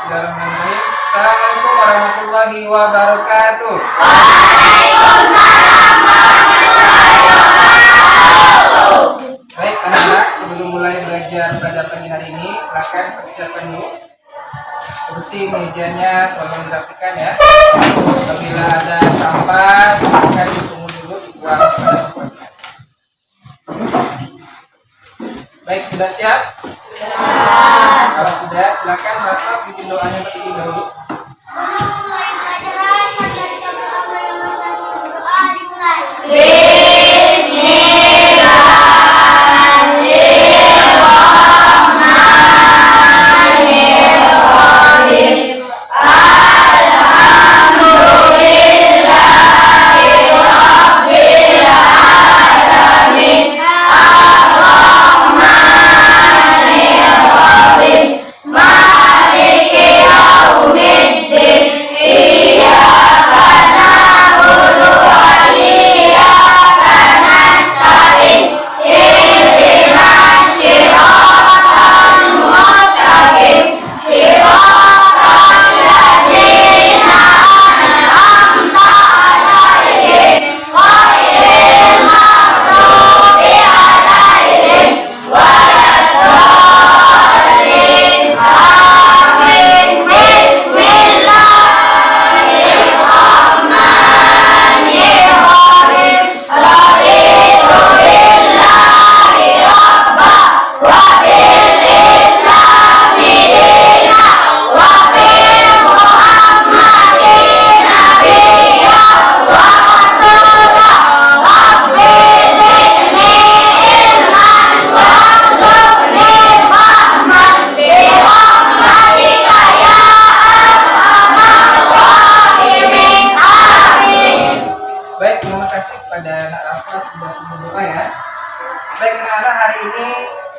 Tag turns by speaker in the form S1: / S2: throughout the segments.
S1: Bismillahirrahmanirrahim. Assalamualaikum warahmatullahi wabarakatuh. Baik anak-anak, sebelum mulai belajar pada pagi hari ini, silakan persiapkan dulu. Bersih mejanya, tolong dirapikan ya. Apabila ada sampah, silakan ditunggu dulu dibuang pada tempatnya. Baik, sudah siap? Kalau sudah, silakan Bapak bikin doanya terlebih dahulu.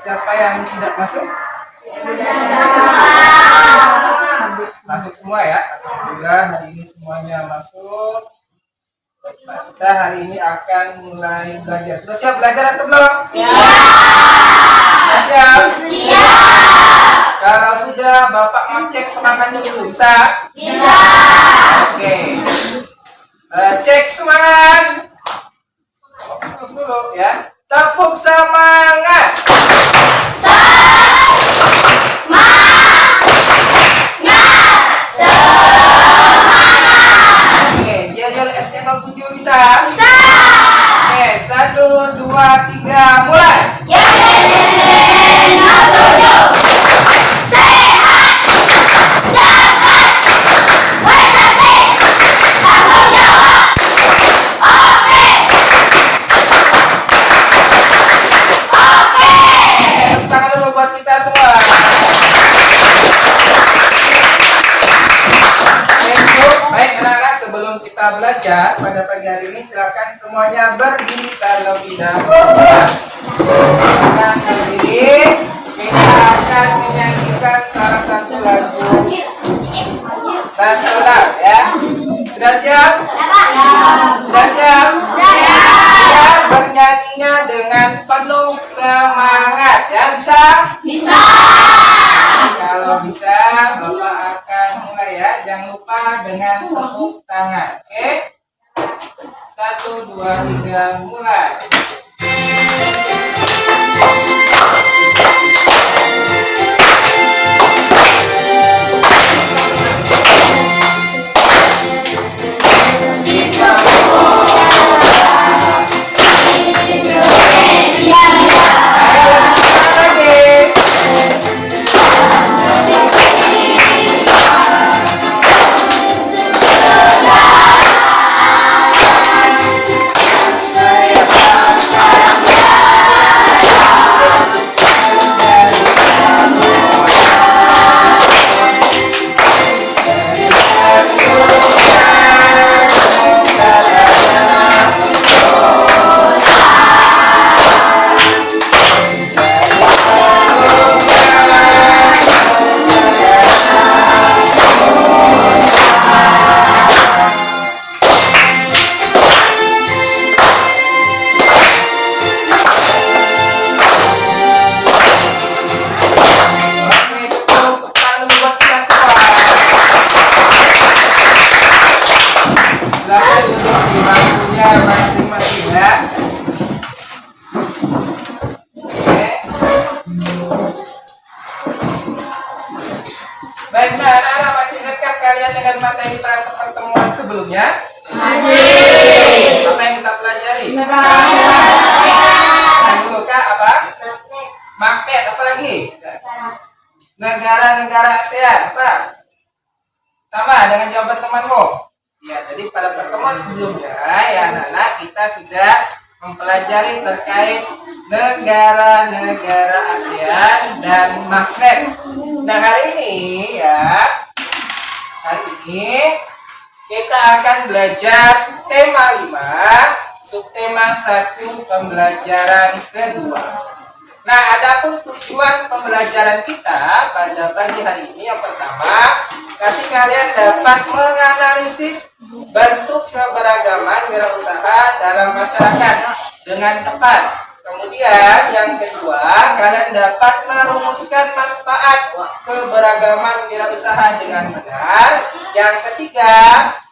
S1: Siapa yang tidak masuk? Masuk semua ya. Alhamdulillah hari ini semuanya masuk. Nah, kita hari ini akan mulai belajar. Sudah siap belajar atau belum? Sudah siap? Kalau sudah, Bapak mau cek semangatnya dulu. Bisa? Bisa. Oke. Cek semangat. Tepuk dulu ya. Tepuk semangat. Bisa? Bisa. Oke, 1, 2, 3, mulai. Tangan dulu buat kita semua. Baik anak-anak, sebelum kita belajar pada pagi hari ini, silakan semuanya berdiri terlebih dahulu. Silakan berdiri. Kita akan menyanyikan salah satu lagu nasional ya. Sudah siap? Sudah siap? Ya, bernyanyinya dengan penuh semangat ya. Bisa? Bisa. Kalau bisa, Bapak akan mulai ya. Jangan lupa dengan tepuk tangan. Oke? 1, 2, 3, mulai.
S2: Saya akan
S1: Baik, nah anak-anak masih ingatkah kalian dengan materi pertemuan sebelumnya?
S2: Masih.
S1: Apa yang kita pelajari?
S2: Negara.
S1: Yang dulu kak apa? Magnet. Apa lagi? Negara-negara ASEAN. Apa? Sama dengan jawaban temanmu. Ya, jadi pada pertemuan sebelumnya ya anak-anak kita sudah mempelajari terkait negara-negara ASEAN dan magnet. Nah hari ini kita akan belajar tema 5, subtema 1, pembelajaran kedua. Nah, adapun tujuan pembelajaran kita pada pagi hari ini yang pertama, nanti kalian dapat menganalisis bentuk keberagaman wirausaha dalam masyarakat dengan tepat. Kemudian yang kedua, kalian dapat merumuskan manfaat keberagaman wirausaha dengan benar. Yang ketiga,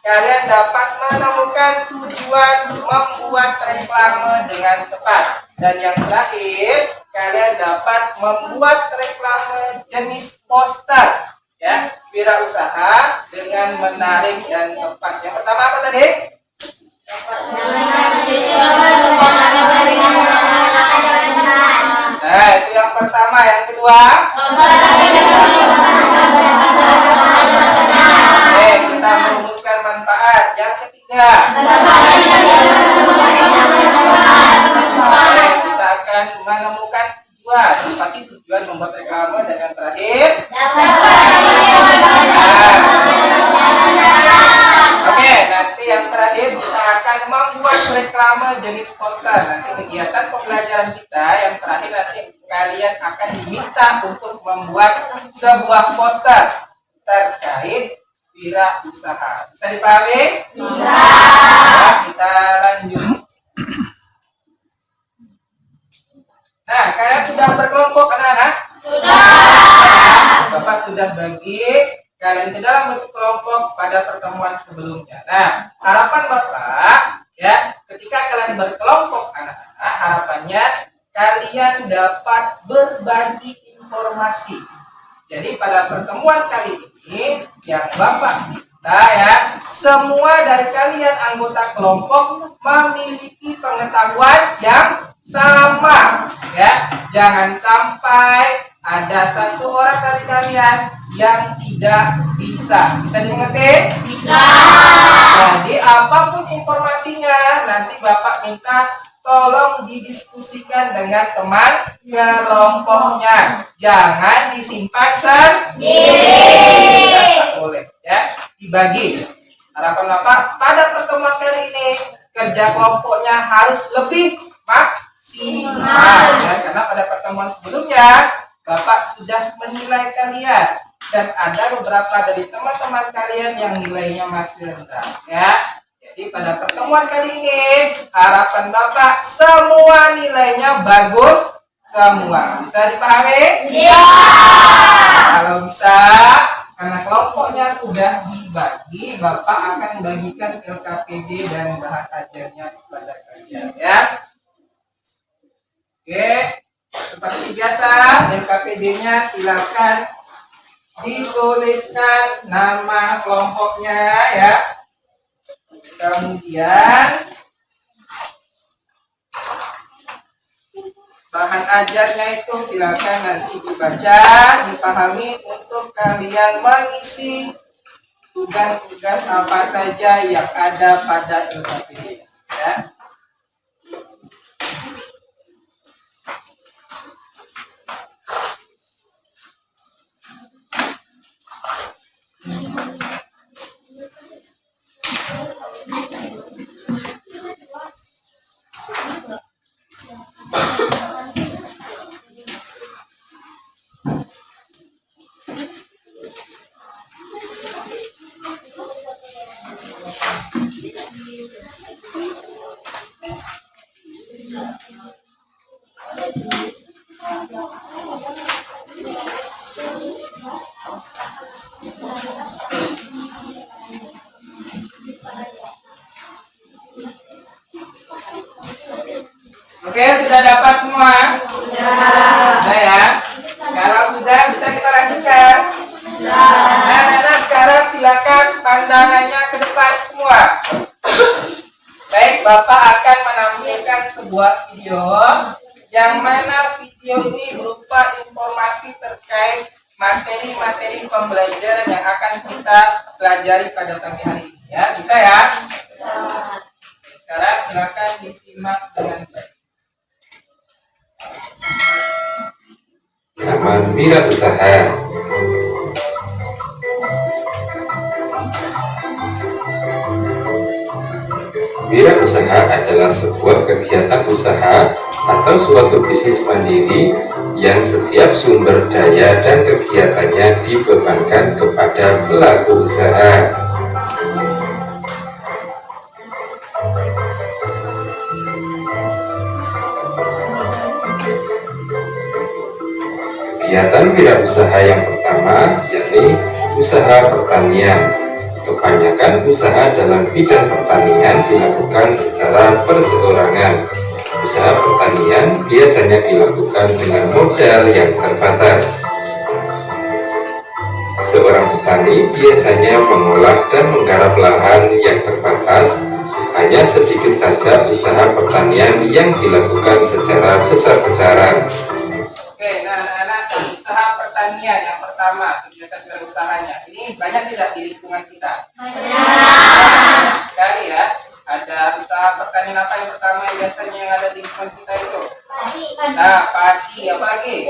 S1: kalian dapat menemukan tujuan membuat reklame dengan tepat. Dan yang terakhir, kalian dapat membuat reklame jenis poster ya, wirausaha dengan menarik dan tepat. Yang pertama apa tadi? Nah, itu yang pertama. Yang kedua? Kita merumuskan manfaat. Yang ketiga? Kita akan menemukan tujuan. Pasti tujuan membuat reklame. Dan yang terakhir? Oke, nanti yang terakhir kita akan membuat reklame jenis poster. Nanti kegiatan pembelajaran kita yang terakhir nanti kalian akan diminta untuk membuat sebuah poster terkait wirausaha. Bisa dipahami? Bisa. Ya, kita lanjut. Nah, kalian sudah berkelompok anak-anak? Sudah. Bapak sudah bagi kalian ke dalam bentuk kelompok pada pertemuan sebelumnya. Nah, harapan Bapak ya, ketika kalian berkelompok anak-anak, harapannya kalian dapat berbagi informasi. Jadi pada pertemuan kali ini yang Bapak minta ya, semua dari kalian anggota kelompok memiliki pengetahuan yang sama ya. Jangan sampai ada satu orang dari kalian yang tidak bisa. Bisa dimengerti? Bisa. Jadi apapun informasinya nanti Bapak minta tolong didiskusikan dengan teman kelompoknya. Jangan disimpan sendiri. Tak boleh ya, dibagi. Harapan Bapak pada pertemuan kali ini kerja kelompoknya harus lebih maksimal ya, karena pada pertemuan sebelumnya Bapak sudah menilai kalian dan ada beberapa dari teman-teman kalian yang nilainya masih rendah ya. Jadi pada pertemuan kali ini harapan Bapak semua nilainya bagus semua. Bisa dipahami? Iya. Kalau bisa, karena kelompoknya sudah dibagi, Bapak akan bagikan LKPD dan bahan ajarnya kepada kalian ya. Oke, seperti biasa LKPD-nya silakan dituliskan nama kelompoknya ya. Kemudian bahan ajarnya itu silakan nanti dibaca, dipahami untuk kalian mengisi tugas-tugas apa saja yang ada pada LKPD ya. Oke, sudah dapat semua? Sudah ya? Kalau sudah bisa kita lanjutkan? Sudah. sebuah video yang mana video ini berupa informasi terkait materi-materi pembelajaran yang akan kita pelajari pada pagi hari ini. Ya, bisa ya? Sekarang silakan disimak dengan baik.
S3: Halaman wirausaha. Wirausaha adalah sebuah kegiatan usaha atau suatu bisnis mandiri yang setiap sumber daya dan kegiatannya dibebankan kepada pelaku usaha. Kegiatan wirausaha yang pertama yakni usaha pertanian. Kebanyakan usaha dalam bidang pertanian dilakukan secara perseorangan. Usaha pertanian biasanya dilakukan dengan modal yang terbatas. Seorang petani biasanya mengolah dan menggarap lahan yang terbatas. Hanya sedikit saja usaha pertanian yang dilakukan secara besar-besaran.
S1: Oke, nah anak-anak, usaha pertanian yang pertama, kegiatan berusahanya. Ini banyak tidak di lingkungan kita? Banyak sekali ya. Ada usaha pertanian apa yang pertama yang biasanya yang ada di lingkungan kita itu? Nah, padi, apa lagi?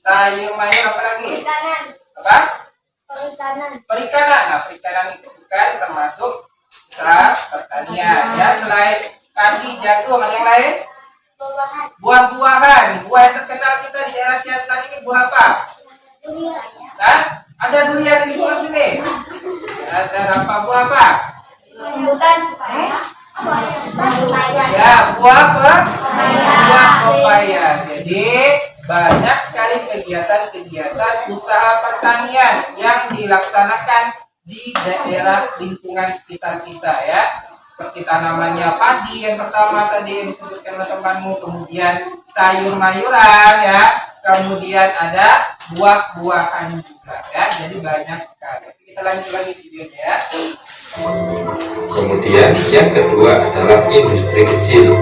S1: Sayur mayur, apa lagi? Apa? Perikanan. Nah, perikanan itu bukan termasuk usaha pertanian. Ya, selain padi, jagung, ada yang lain? Buah-buahan. Buah yang terkenal kita di daerah Siantar ini buah apa? Nah, ada durian di lingkungan sini. Ada apa? Buah apa? Ya, buah pepaya. Jadi banyak sekali kegiatan-kegiatan usaha pertanian yang dilaksanakan di daerah lingkungan sekitar kita ya. Seperti tanamannya padi yang pertama tadi yang disebutkan oleh temanmu, kemudian sayur-mayuran ya, kemudian ada buah-buahan juga ya. Jadi banyak sekali. Kita lanjut lagi videonya ya.
S3: Kemudian yang kedua adalah industri kecil.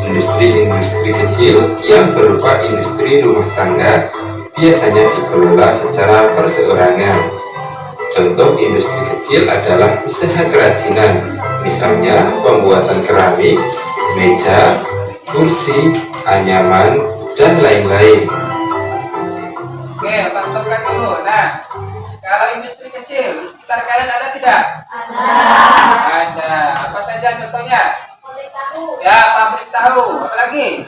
S3: Industri kecil yang berupa industri rumah tangga biasanya dikelola secara perseorangan. Contoh industri kecil adalah usaha kerajinan, misalnya pembuatan keramik, meja, kursi, anyaman, dan lain-lain.
S1: Oke, pantaukan dulu. Nah, kalau industri kecil di sekitar kalian ada tidak? Ada. Apa saja contohnya? Ya, pabrik tahu. Apa lagi?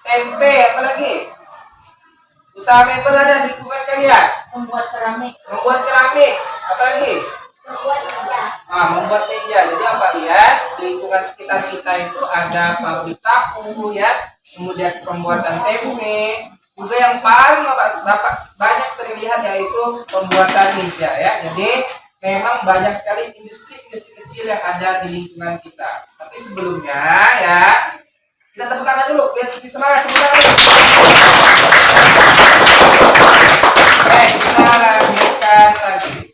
S1: Tempe. Apa lagi? Usaha mebel ada di lingkungan kalian? Membuat keramik. Apa lagi? Membuat meja. Jadi apa lihat di lingkungan sekitar kita itu ada pabrik tahu ya, kemudian pembuatan tempe. Juga yang paling Bapak banyak sering lihat yaitu pembuatan meja ya. Jadi memang banyak sekali industri kecil yang ada di lingkungan kita. Tapi sebelumnya ya, kita tepuk tangan dulu biar sedikit semangat. Tepuk tangan dulu. Kita lanjutkan lagi.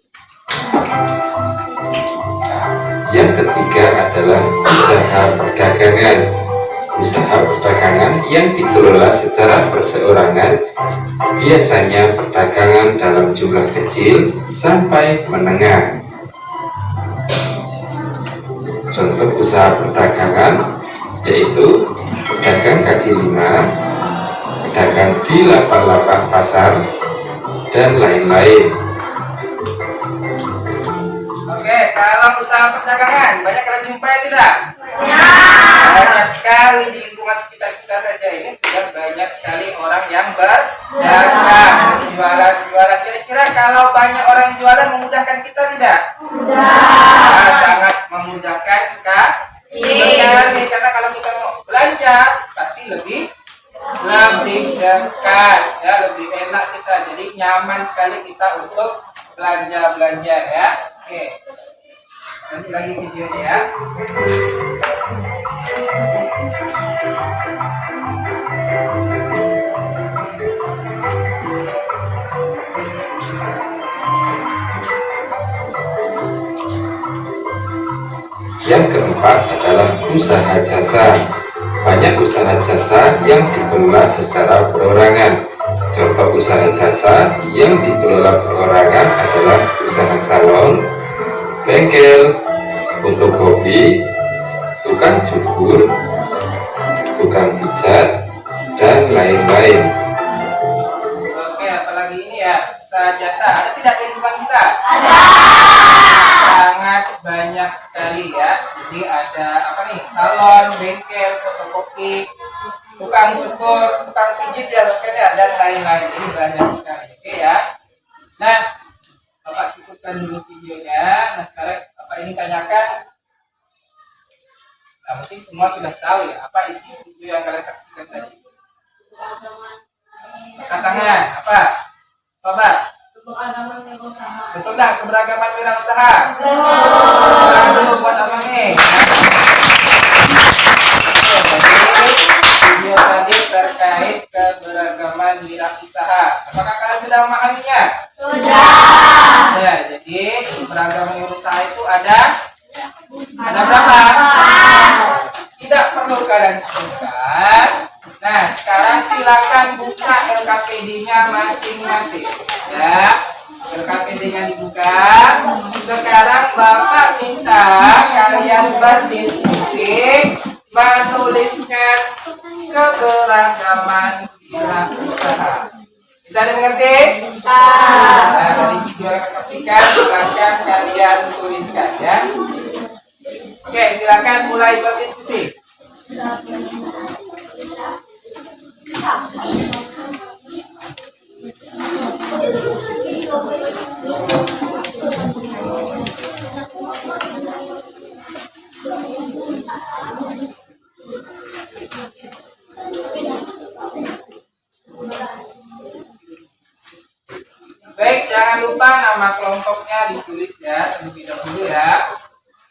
S3: Yang ketiga adalah usaha perdagangan. Usaha perdagangan yang dikelola secara perseorangan, biasanya perdagangan dalam jumlah kecil sampai menengah. Contoh usaha perdagangan yaitu pedagang kaki lima, pedagang di lapak-lapak pasar, dan lain-lain.
S1: Oke, kalau usaha perdagangan banyak kalian jumpai tidak? Banyak sekali di lingkungan sekitar kita saja ini sudah banyak sekali orang yang berdagang, jualan. Kira-kira kalau banyak orang jualan memudahkan kita tidak? Nah, sangat memudahkan sekali. Karena kalau kita mau belanja pasti lebih dekat ya, lebih enak kita. Jadi nyaman sekali kita untuk belanja ya. Oke. Lanjut lagi videonya ya.
S3: Yang keempat adalah usaha jasa. Banyak usaha jasa yang dikelola secara perorangan. Contoh usaha jasa yang dikelola perorangan adalah usaha salon, bengkel, fotokopi, tukang cukur, tukang pijat, dan lain-lain.
S1: Oke, apalagi ini ya, usaha jasa. Ada tidak di lingkungan kita? Ada. Sangat banyak sekali ya. Jadi ada apa nih? Salon, bengkel, fotokopi, tukang cukur, tukang pijit ya, dan lain-lain. Ini banyak sekali. Oke ya. Nah, Bapak cukupkan dulu videonya. Nah, sekarang Bapak ini tanyakan. Nah, mungkin semua sudah tahu ya apa isi video yang kalian saksikan tadi. Tantangan apa? Bapak? Betul nggak keberagaman wirausaha? Betul. Dulu buat abang nih. Jadi video tadi terkait keberagaman wirausaha. Apakah kalian sudah memahaminya? Sudah. Ya, jadi keberagaman wirausaha itu ada berapa? Tidak perlu kalian sebutkan. Nah, sekarang silakan buka LKPD-nya masing-masing. Ya, LKPD-nya dibuka. Sekarang Bapak minta kalian berdiskusi menuliskan keberagaman wirausaha. Bisa dimengerti? Bisa. Nah, dari video yang saksikan, silakan kalian tuliskan ya. Oke, silakan mulai berdiskusi. Baik, jangan lupa nama kelompoknya ditulis ya terlebih dahulu ya.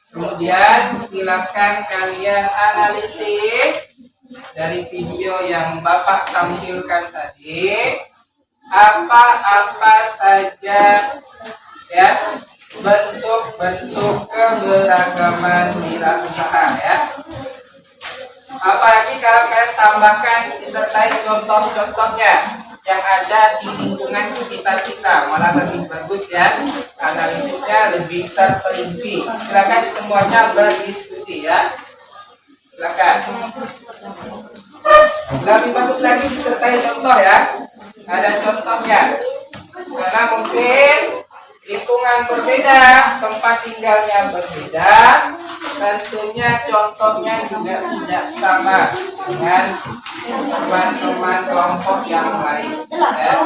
S1: Kemudian silakan kalian analisis dari video yang Bapak tampilkan tadi, apa-apa saja ya bentuk-bentuk keberagaman wirausaha ya. Apalagi kalau kalian tambahkan disertai contoh-contohnya yang ada di lingkungan sekitar kita, malah lebih bagus ya, analisisnya lebih terperinci. Silakan semuanya berdiskusi ya, silakan. Lebih bagus lagi disertai contoh ya, ada contohnya, karena mungkin lingkungan berbeda, tempat tinggalnya berbeda, tentunya contohnya juga tidak sama dengan teman-teman kelompok yang lain ya.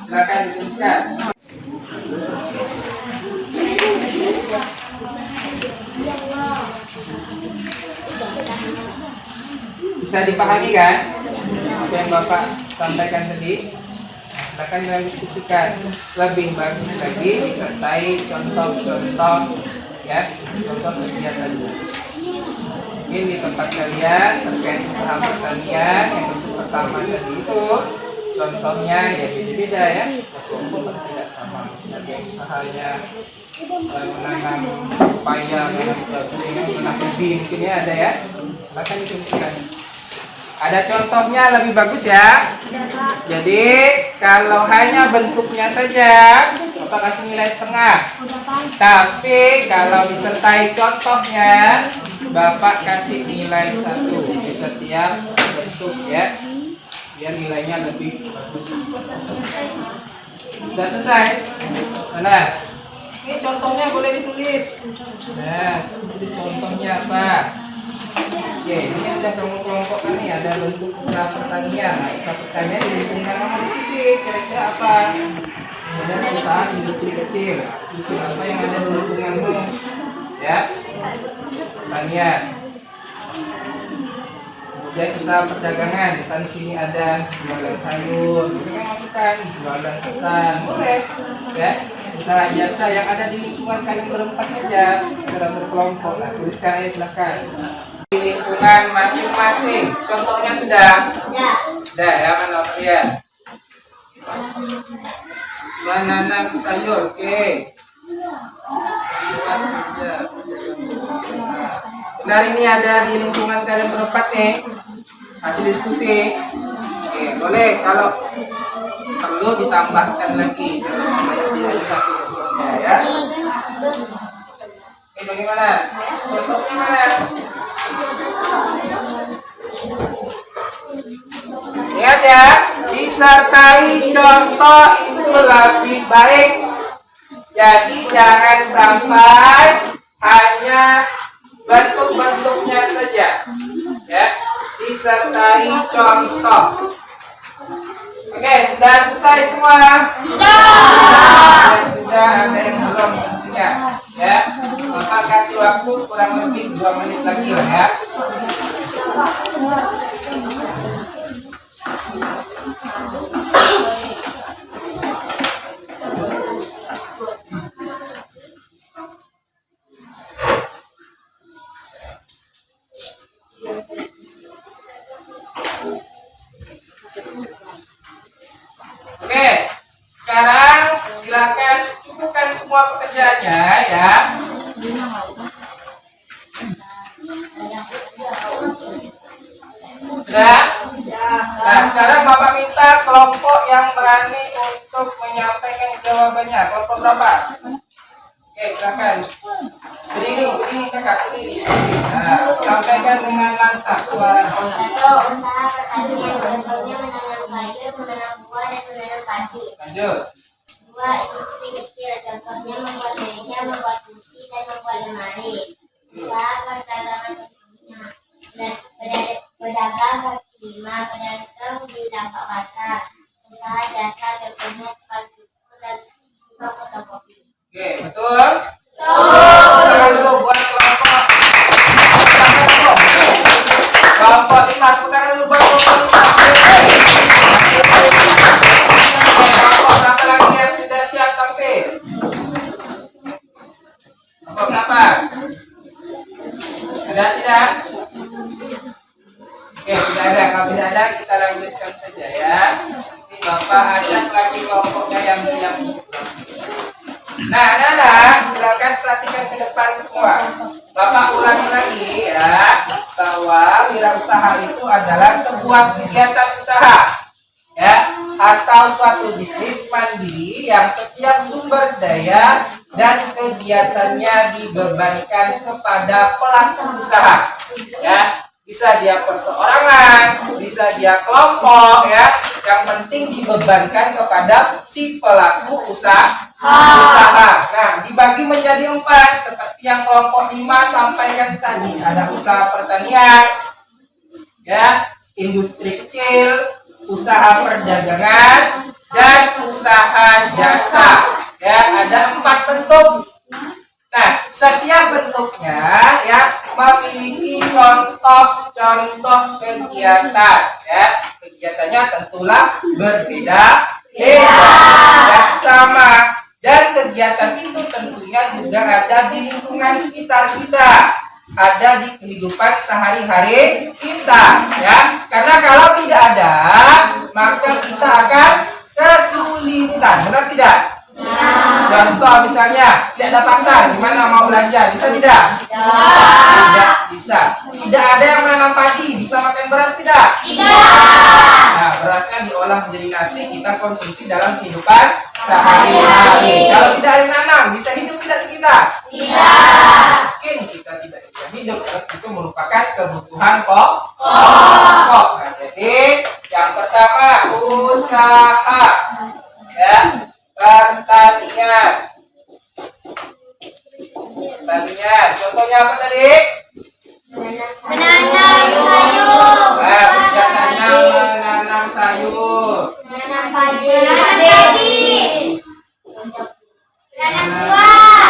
S1: Silakan dituliskan. Bisa dipahami kan apa yang Bapak sampaikan tadi? Silakan diskusikan lebih bagus lagi disertai contoh-contoh ya, contoh kegiatannya. Mungkin di tempat kalian terkait usaha pertanian yang bentuk pertama tadi itu contohnya ya beda-beda ya, tidak sama. Ada usahanya menanam pepaya, menanam ubi, di sini ada ya. Silakan diskusikan. Ada contohnya lebih bagus ya. Jadi kalau hanya bentuknya saja Bapak kasih nilai setengah. Tapi kalau disertai contohnya Bapak kasih nilai 1 di setiap bentuk ya, biar nilainya lebih bagus. Sudah selesai? Nah, ini contohnya boleh ditulis. Nah, ini contohnya apa? Oke, ini ada kelompok-kelompok nih, ada bentuk usaha pertanian. Nah, usaha pertanian di lingkungan kamu diskusi kira-kira apa? Kemudian usaha industri kecil, industri apa yang ada di lingkunganmu? Ya, pertanian. Kemudian usaha perdagangan, kita di sini ada jualan sayur, kita kan masukkan jualan ketan, boleh, ya. Usaha jasa yang ada di lingkungan kalian berempat saja, secara berkelompok. Nah, tuliskan aja silakan. Di lingkungan masing-masing, contohnya sudah? Sudah ya, mana kalian? menanam sayur. Oke. Benar, ini ada di lingkungan kalian berempat nih. Hasil diskusi. Oke, boleh kalau perlu ditambahkan lagi kalau banyak di ada satu ya. Oke, bagaimana? Contohnya mana? Ingat ya, disertai contoh itu lebih baik. Jadi jangan sampai hanya bentuk-bentuknya saja. Ya, disertai contoh. Oke, sudah selesai semua? Sudah, ada yang belum tentunya. Ya, Bapak kasih waktu kurang lebih 2 menit lagi lah ya. Oke, sekarang silakan cukupkan semua pekerjaannya ya. Sudah? Nah, sekarang Bapak minta kelompok yang berani untuk menyampaikan jawabannya. Kelompok berapa? Oke, silakan. Berdiri kakak, berdiri. Nah, sampaikan dengan lantang suara.
S2: Usaha pertanian contohnya menanam sayur, menanam buah, dan menanam padi.
S1: Lanjut.
S2: 2. Industri kecil contohnya membuat meja, membuat kursi, dan membuat lemari. Usaha perdagangan contohnya pedagang kaki lima, pedagang di lapak pasar. Usaha jasa contohnya tukang cukur dan tukang fotokopi.
S1: Oke, betul? Tangan dulu buat kelompok. Kelompok 5, tangan dulu buat kelompok 5. Kelompok berapa lagi yang sudah siap tampil? Kelompok berapa? Sudah tidak? Oke, tidak ada. Kalau tidak ada, kita lanjutkan saja ya. Nanti Bapak ajak lagi kelompoknya yang siap. Nah, anak-anak, silakan perhatikan ke depan semua. Bapak ulangi lagi ya, bahwa wirausaha itu adalah sebuah kegiatan usaha, ya, atau suatu bisnis mandiri yang setiap sumber daya dan kegiatannya dibebankan kepada pelaku usaha, ya. Bisa dia perseorangan, bisa dia kelompok, ya. Yang penting dibebankan kepada si pelaku usaha. Nah, dibagi menjadi 4 seperti yang kelompok 5 sampaikan tadi. Ada usaha pertanian, ya, industri kecil, usaha perdagangan, dan usaha jasa. Ya, ada 4 bentuk. Nah, setiap bentuknya ya memiliki contoh-contoh kegiatan. Ya, kegiatannya tentulah berbeda, tidak sama. Dan kegiatan itu tentunya juga ada di lingkungan sekitar kita, ada di kehidupan sehari-hari kita, ya. Karena kalau tidak ada, maka kita akan kesulitan, benar tidak? Contoh misalnya, tidak ada pasar, gimana mau belanja? Bisa tidak? Tidak bisa. Tidak ada yang menanam padi, bisa makan beras tidak? Nah, berasnya diolah menjadi nasi, kita konsumsi dalam kehidupan sehari-hari. Kalau tidak ada nanam, bisa hidup tidak kita? Mungkin kita tidak bisa hidup, karena itu merupakan kebutuhan pokok. Nah, jadi yang pertama usaha, ya, pertanian. Contohnya apa tadi?
S2: Menanam sayur.
S1: Nah, kegiatannya menanam sayur.
S2: Menanam padi. Menanam buah.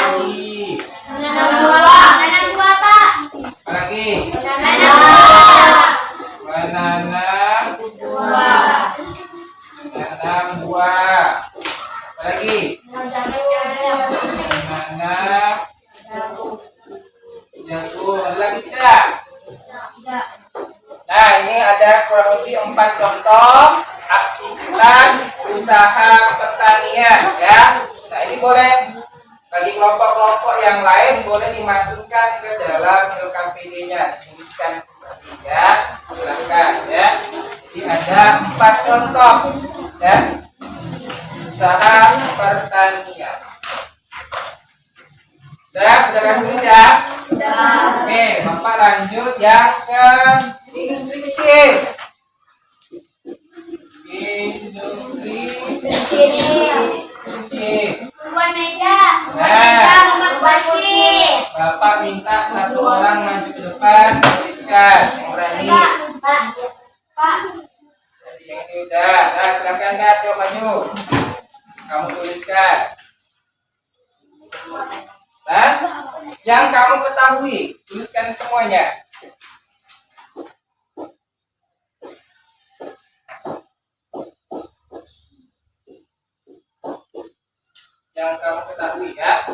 S2: Menanam buah. Menanam buah, Pak.
S1: Apa lagi?
S2: Menanam buah.
S1: Menanam
S2: Buah.
S1: buah. Apa lagi? Menanam jagung. Ada lagi tidak? Nah, ini ada kurang lebih 4 contoh aktivitas usaha pertanian ya. Nah ini boleh bagi kelompok-kelompok yang lain boleh dimasukkan ke dalam LKPD-nya, dituliskan kembali ya, silakan ya. Jadi ada 4 contoh ya usaha pertanian. Sudah kan tulis ya? Oke, Bapak lanjut yang ke industri kecil. Industri kecil.
S2: Membuat meja, membuat kursi.
S1: Bapak minta 1 orang maju ke depan, tuliskan yang berani.
S2: Pak.
S1: Jadi yang ini udah. Nah, silakan Kak, coba maju. Kamu tuliskan. Nah, yang kamu ketahui, tuliskan semuanya. Yang kamu ketahui ya.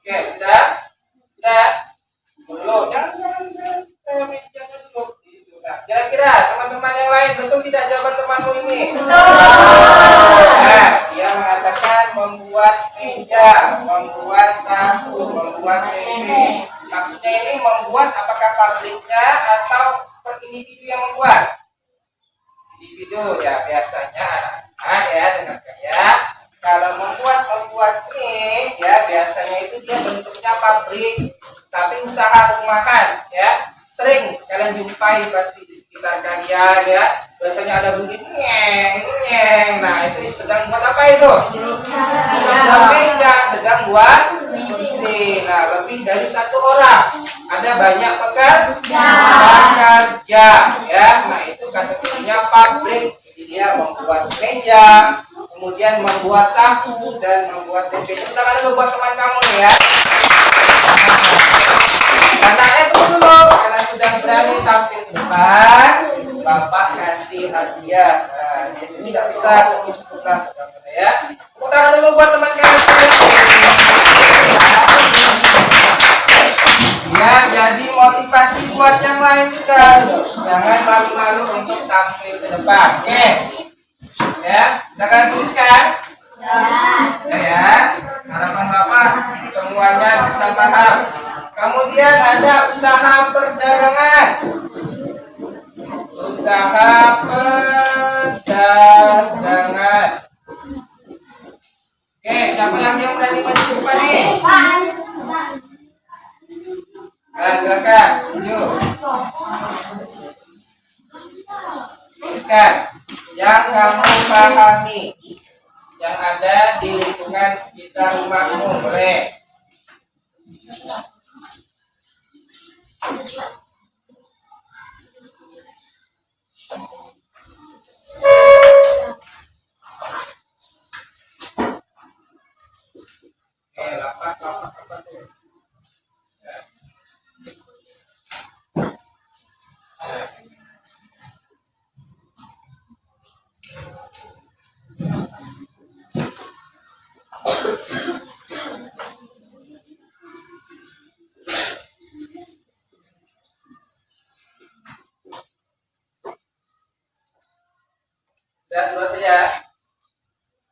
S1: Oke, sudah? Sudah? Dulu, jangan dulu. Gitu, nah, kira-kira teman-teman yang lain betul tidak jawaban temanmu ini? Nah, dia mengatakan membuat meja, membuat tahu, membuat tempe. Maksudnya ini membuat apakah pabriknya atau per individu yang membuat? Individu ya biasanya. Nah ya dengarkan ya. Kalau membuat ini ya biasanya itu dia bentuknya pabrik, tapi usaha rumahan ya. Sering kalian jumpai pasti di sekitar kalian ya. Biasanya ada bunyi nyeng nyeng. Nah itu sedang buat apa itu? Sedang buat meja, sedang buat kursi. Nah lebih dari 1 orang. Ada banyak pekerja ya. Nah itu kategorinya pabrik. Jadi dia membuat meja, kemudian membuat tahu dan membuat tempe. Kita kan buat teman kamu nih ya. Anaknya dulu, kalian sudah berani tampil ke depan, Bapak kasih hadiah. Nah, ini tidak bisa cukuplah ya. Kita dulu buat teman kalian. Ya, jadi motivasi buat yang lain juga. Jangan malu-malu untuk tampil ke depan. Oke. Ya, kita akan tuliskan. Ya. Harapan Bapak semuanya bisa paham. Kemudian ada usaha perdagangan. Usaha perdagangan. Oke, siapa lagi yang berani maju ke depan nih? Nah, silakan. Yuk. Tuliskan yang kamu pahami, yang ada di lingkungan sekitar rumahmu, boleh. Lapak apa tuh? Dan buat ya.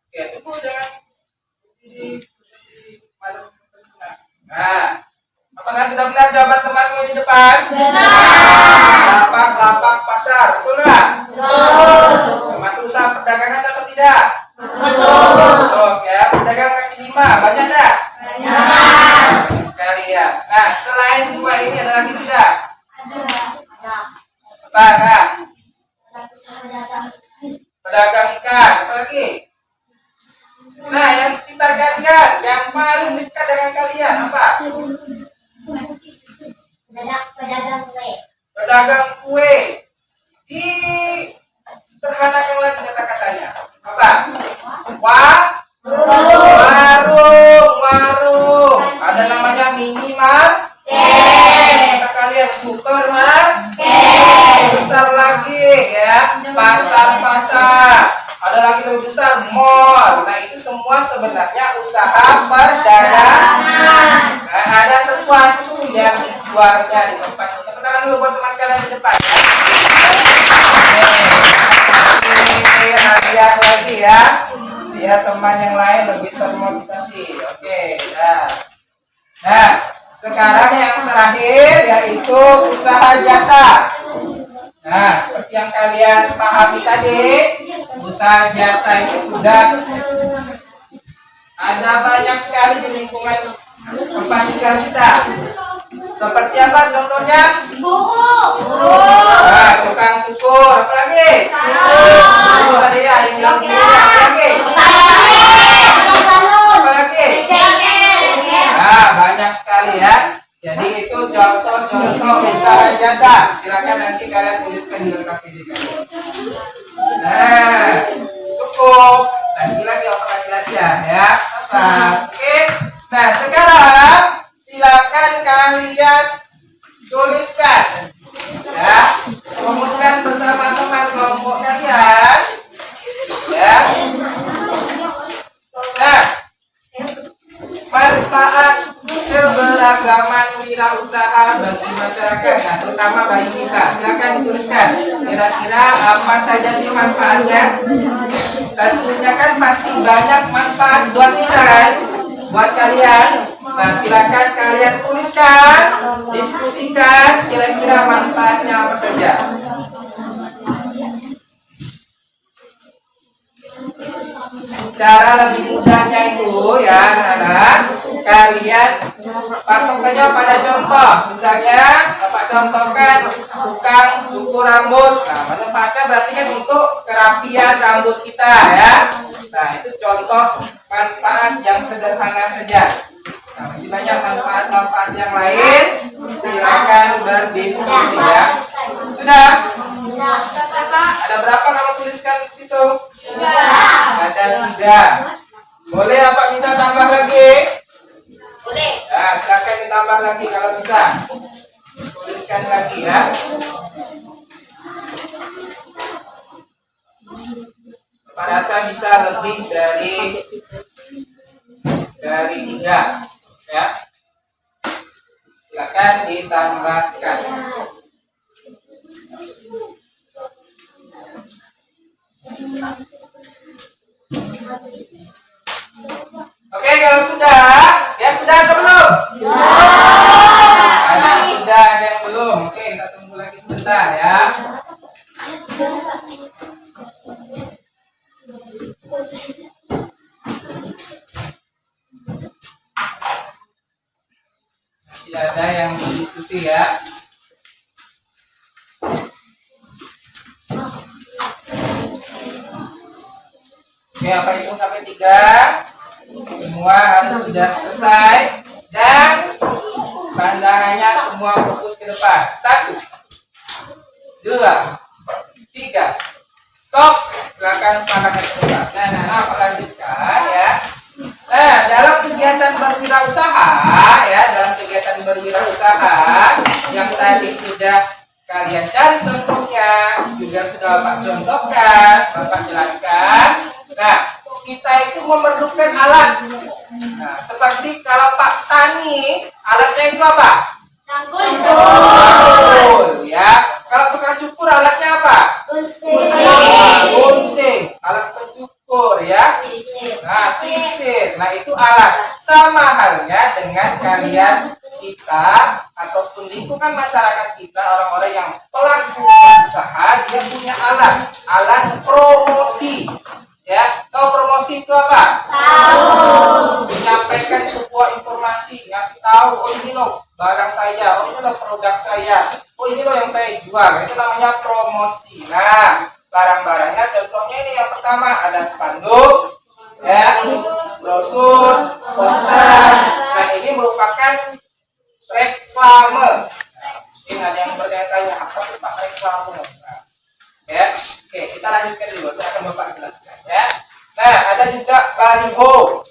S1: Oke, tunggu jangan di malam. Nah, apakah sudah benar jawaban temanmu di depan? Benar. Lapak pasar, betul nggak? Betul. Masuk usaha perdagangan atau tidak? Betul. Ya, pedagang kaki 5 banyak enggak? Banyak sekali ya. Nah, selain 2 ini ada lagi tidak? Apa enggak? Pedagang ikan, apa lagi? Nah, yang sekitar kalian, yang paling dekat dengan kalian apa?
S2: Pedagang kue.
S1: Pedagang kue. Di sederhanakan lagi kata-katanya. Apa? Warung. Ada namanya minimarket. Kata kalian supermarket. Besar lagi ya. luarnya di tempat. Tepuk tangan dulu buat teman kalian di depan ya. Oke, hadiah lagi ya. Biar teman yang lain lebih termotivasi. Oke, ya. Nah, sekarang yang terakhir yaitu usaha jasa. Nah, seperti yang kalian pahami tadi, usaha jasa itu sudah ada banyak sekali di lingkungan tempat tinggal kita. Seperti apa contohnya? Nah, tukang cukur, apa lagi? Itu tadi ya, yang bilang guru, apa lagi? Apa lagi? Nah, banyak sekali ya. Jadi itu contoh-contoh usaha jasa. Silakan nanti kalian tuliskan di lengkap ini kalian. Nah, cukup. Lagi lagi operasi latihan ya. Apa? Oke. Nah, sekarang silakan kalian tuliskan ya, rumuskan bersama teman kelompok kalian ya. Nah, manfaat keberagaman wirausaha bagi masyarakat, nah, terutama bagi kita. Silakan dituliskan kira-kira apa saja sih manfaatnya. Tentunya kan pasti banyak manfaat buat kita kan, buat kalian. Nah, silakan kalian tuliskan, diskusikan kira-kira manfaatnya apa saja. Cara lebih mudahnya itu ya anak-anak, kalian patokannya pada contoh. Misalnya Bapak contohkan tukang cukur rambut. Nah, manfaatnya berarti kan untuk kerapian rambut kita ya. Nah, itu contoh manfaat yang sederhana saja. Nah, masih banyak manfaat-manfaat yang lain. Silakan berdiskusi ya. Sudah? Ada berapa kamu tuliskan di situ? Ada 3. Boleh apa bisa tambah lagi?
S2: Boleh.
S1: Nah, silakan ditambah lagi kalau bisa. Tuliskan lagi ya. Pak rasa bisa lebih dari 3 ya. Silakan ditambahkan. Oke, kalau sudah, ya sudah atau belum? Ada yang sudah, ada yang belum. Oke, kita tunggu lagi sebentar ya. Tidak ada yang berdiskusi ya. Oke, apa itu sampai 3? Semua harus sudah selesai dan pandangannya semua fokus ke depan. 1, 2, 3. Stop. Silakan pandangan ke depan. Nah, apa lanjutkan ya. Nah, dalam kegiatan berwirausaha yang tadi sudah kalian cari contohnya, juga sudah Bapak contohkan, Bapak jelaskan. Nah, kita itu memerlukan alat. Nah, seperti kalau Pak Tani, alatnya itu apa? Cangkul. Ya. Kalau tukang cukur alatnya apa? Gunting. Alat pencukur ya. Nah, sisir. Nah, itu alat. Sama halnya dengan kalian, kita ataupun lingkungan masyarakat kita, orang-orang yang pelaku usaha, dia punya alat promosi. Ya, tahu promosi itu apa? Tahu. Menyampaikan sebuah informasi, ngasih tahu, oh ini loh barang saya, oh ini loh produk saya, oh ini loh yang saya jual. Itu namanya promosi. Nah, barang-barangnya contohnya ini yang pertama ada spanduk, ya, brosur, poster. Nah, ini merupakan reklame. Mungkin ada yang bertanya-tanya, apa itu Pak reklame? Nah, ya, oke, kita lanjutkan dulu. Saya akan Bapak jelaskan ya. Nah, ada juga baliho.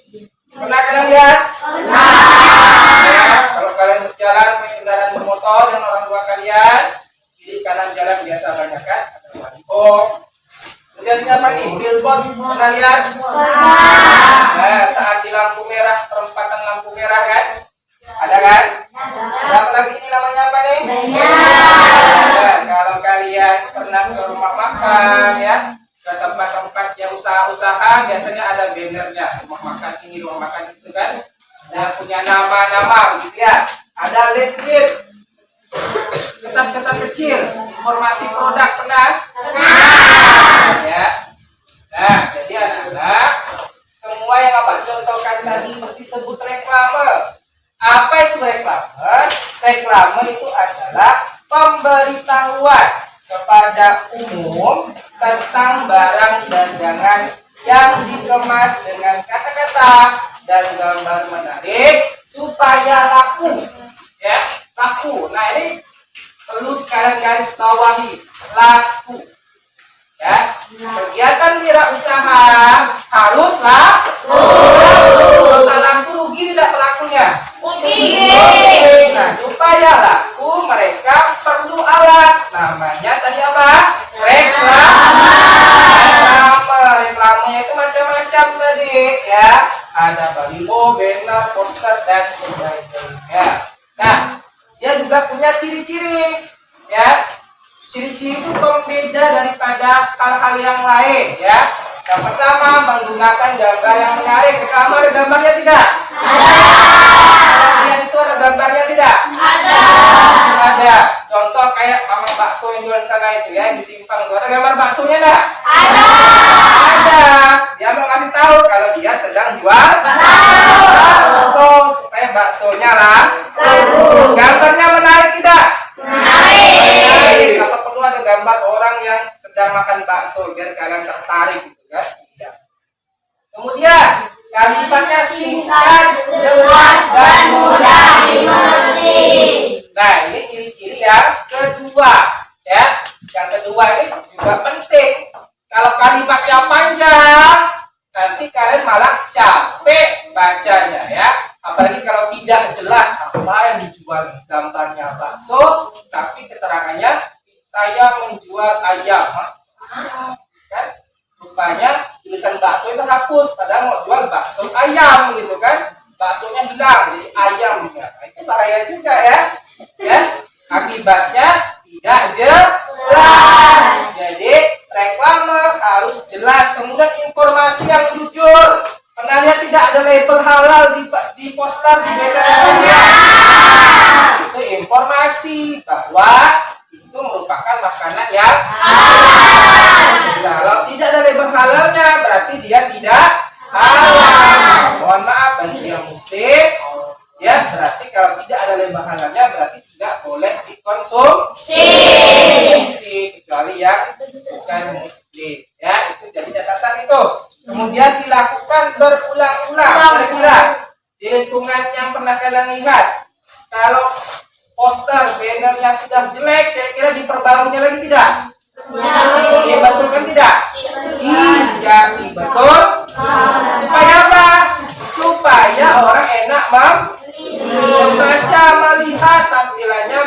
S1: Pernah kalian lihat? Ya, kalau kalian berjalan pakai kendaraan bermotor dan orang tua kalian, kiri kanan jalan biasa banyak kan? Ada baliho. Kemudian apa nih? Billboard. Pernah lihat? Nah, saat di lampu merah, perempatan lampu merah kan? Ada kan? Ada apa lagi ini namanya biasanya ada bannernya, rumah makan ini, rumah makan itu kan, ada punya nama-nama begitu ya. Ada leaflet, kesan-kesan kecil, informasi produk pernah? Ya. Nah, jadi anak-anak, semua yang Bapak contohkan tadi disebut reklame. Apa itu reklame? Reklame itu adalah pemberitahuan kepada umum tentang barang dagangan yang dikemas dengan kata-kata dan gambar menarik supaya laku. Ya, laku. Nah, ini perlu kalian garis bawahi, laku. Ya, kegiatan wirausaha haruslah laku. Kalau laku rugi tidak pelakunya? Rugi. Nah, supaya laku mereka perlu alat. Namanya tadi apa? Reklame. Reklamenya itu macam-macam tadi ya. Ada baliho, banner, poster dan sebagainya. Nah, dia juga punya ciri-ciri ya. Ciri-ciri itu pembeda daripada hal-hal yang lain ya. Yang pertama, menggunakan gambar yang menarik. Reklame ada gambarnya tidak? Ada. Itu ada gambarnya tidak? Ada. Contoh kayak mama bakso yang jual di sana itu ya, di simpang itu ada gambar baksonya enggak? Ada. Dia mau kasih tahu kalau dia sedang jual bakso supaya baksonya lah. Gambarnya menarik tidak? Menarik. Apa perlu ada gambar orang yang sedang makan bakso biar kalian tertarik gitu kan? Tidak. Kemudian kalimatnya singkat, jelas dan mudah dimengerti. Nah, ini ciri-ciri yang kedua ya. Yang kedua ini juga penting. Kalau kalimatnya panjang, nanti kalian malah capek bacanya ya. Apalagi kalau tidak jelas apa yang dijual, gambarnya bakso, tapi keterangannya saya menjual ayam. Kan? Rupanya tulisan bakso itu hapus, padahal mau jual bakso ayam gitu kan. Baksonya hilang jadi ayam. Nah, itu bahaya juga ya. Ya, akibatnya tidak jelas. Jadi reklame harus jelas. Kemudian informasi yang jujur. Pernah lihat tidak ada label halal di poster di banner? Itu informasi bahwa itu merupakan makanan yang halal. Kalau tidak ada label halalnya berarti dia tidak halal. Mohon maaf bagi yang muslim. Ya, berarti kalau tidak ada label halalnya berarti tidak boleh dikonsumsi kecuali yang bukan muslim. Ya, itu jadi catatan itu. Kemudian dilakukan berulang-ulang. Kira-kira di lingkungan yang pernah kalian lihat, kalau poster bannernya sudah jelek, kira-kira diperbaikinya lagi tidak? Dibetulkan tidak? Iya, dibetul. Supaya apa? Supaya orang enak membaca, melihat tampilannya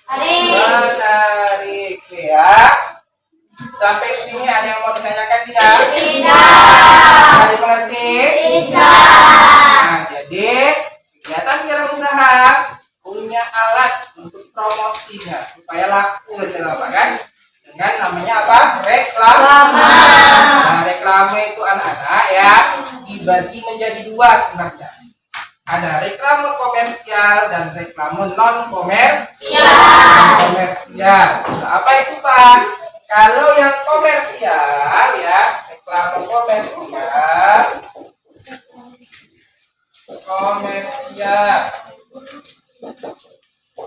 S1: menarik ya. Sampai di sini ada yang mau ditanyakan tidak? Tidak. Dimengerti? Bisa. Nah, jadi kegiatan wirausaha punya alat untuk promosinya supaya laku gitu Pak kan? Dengan namanya apa? Reklame. Nah, reklame itu anak-anak ya dibagi menjadi dua sebenarnya. Ada reklame komersial dan reklame non komersial. Nah, apa itu Pak? Kalau yang komersial ya, reklame komersial.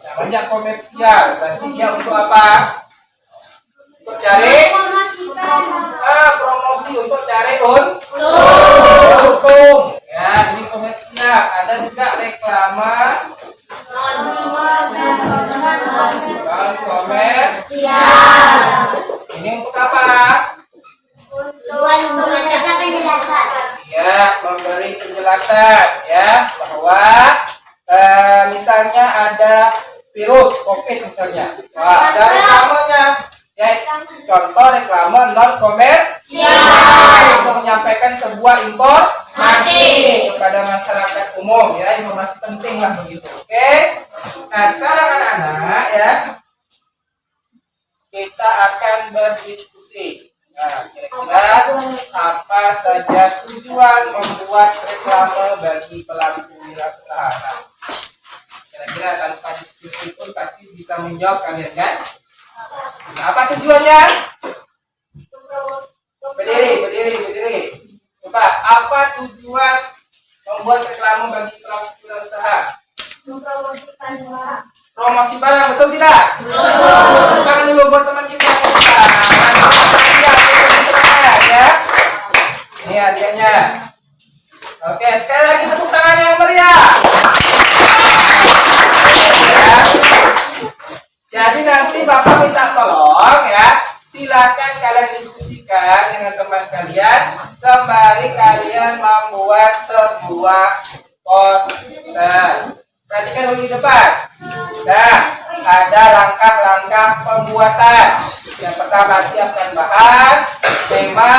S1: Namanya komersial. Berarti dia untuk apa? Untuk cari promosi, untuk cari untung. Ya, ini komersial. Ada juga reklame non komersial. Ini untuk apa?
S2: Untuk mengajarkan penjelasan.
S1: Ya, memberi penjelasan ya bahwa misalnya ada virus COVID misalnya. Wah, ada reklamenya. Ya, contoh reklame non komersial untuk menyampaikan sebuah informasi kepada masyarakat umum ya, informasi penting lah begitu. Oke. Nah, sekarang anak-anak ya kita akan berdiskusi. Nah, kira-kira apa saja belajar tujuan membuat reklame bagi pelaku wirausaha. Nah, kira-kira tanpa diskusi pun pasti bisa menjawab kalian kan? Nah, apa tujuannya? Berdiri. Coba, apa tujuan membuat reklame bagi pelaku wirausaha? Promosi barang, betul tidak? Betul. Tangan dulu buat teman kita. Ya. Ini hadiahnya. Oke, sekali lagi tepuk tangan yang meriah. Ya. Jadi nanti Bapak minta tolong ya, silakan kalian diskusikan dengan teman kalian sembari kalian membuat sebuah poster. Perhatikan dulu di depan. Nah, ada langkah-langkah pembuatan. Yang pertama, siapkan bahan, tema,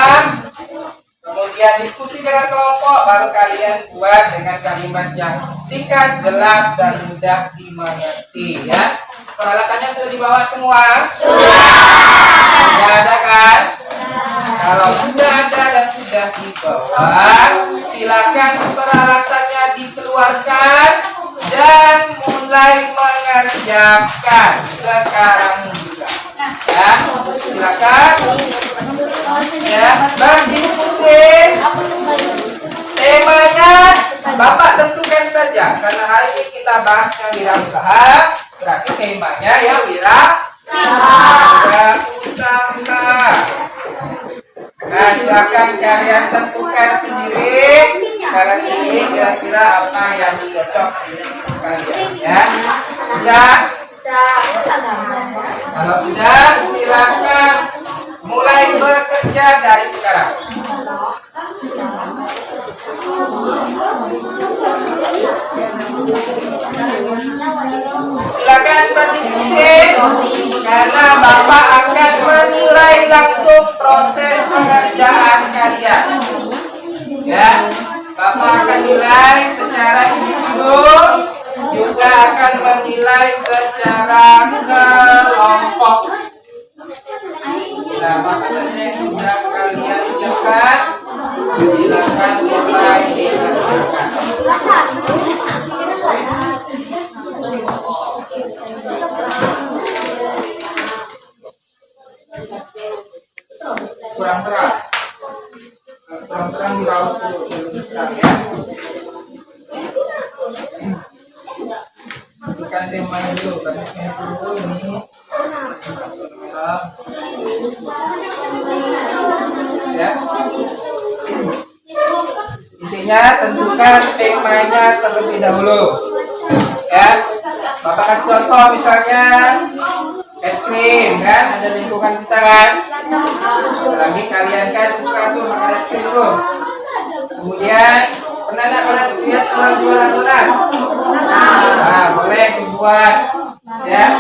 S1: kemudian diskusi dengan kelompok, baru kalian buat dengan kalimat yang singkat, jelas, dan mudah dimengerti ya. Peralatannya sudah dibawa semua? Sudah ada kan? Kalau sudah ada dan sudah dibawa, silakan peralatannya dikeluarkan dan mulai mengerjakan sekarang juga. Ya, silakan. Ya, berdiskusi. Temanya Bapak tentukan saja, karena hari ini kita bahasnya wirausaha, berarti temanya ya wirausaha. Nah, silakan kalian tentukan sendiri kalian ini kira-kira apa yang cocok untuk kalian ya. Bisa? Kalau sudah, silakan mulai bekerja dari sekarang. Silakan berdiskusi karena Bapak akan menilai langsung proses pengerjaan kalian. Ya, Bapak akan nilai secara individu, juga akan menilai secara kelompok. Nah, Bapak saja yang sudah kalian siapkan, silakan mulai dikerjakan. Kurang terang dirawat dulu terang ya. Bukan temanya dulu, karena dulu ini ya. Intinya tentukan temanya terlebih dahulu ya. Bapak kasih contoh misalnya es krim kan, ada lingkungan kita kan. Lagi kalian kan suka tuh makan es krim tuh. Kemudian pernah nggak kalian lihat orang jualan donat? Nah, boleh dibuat ya.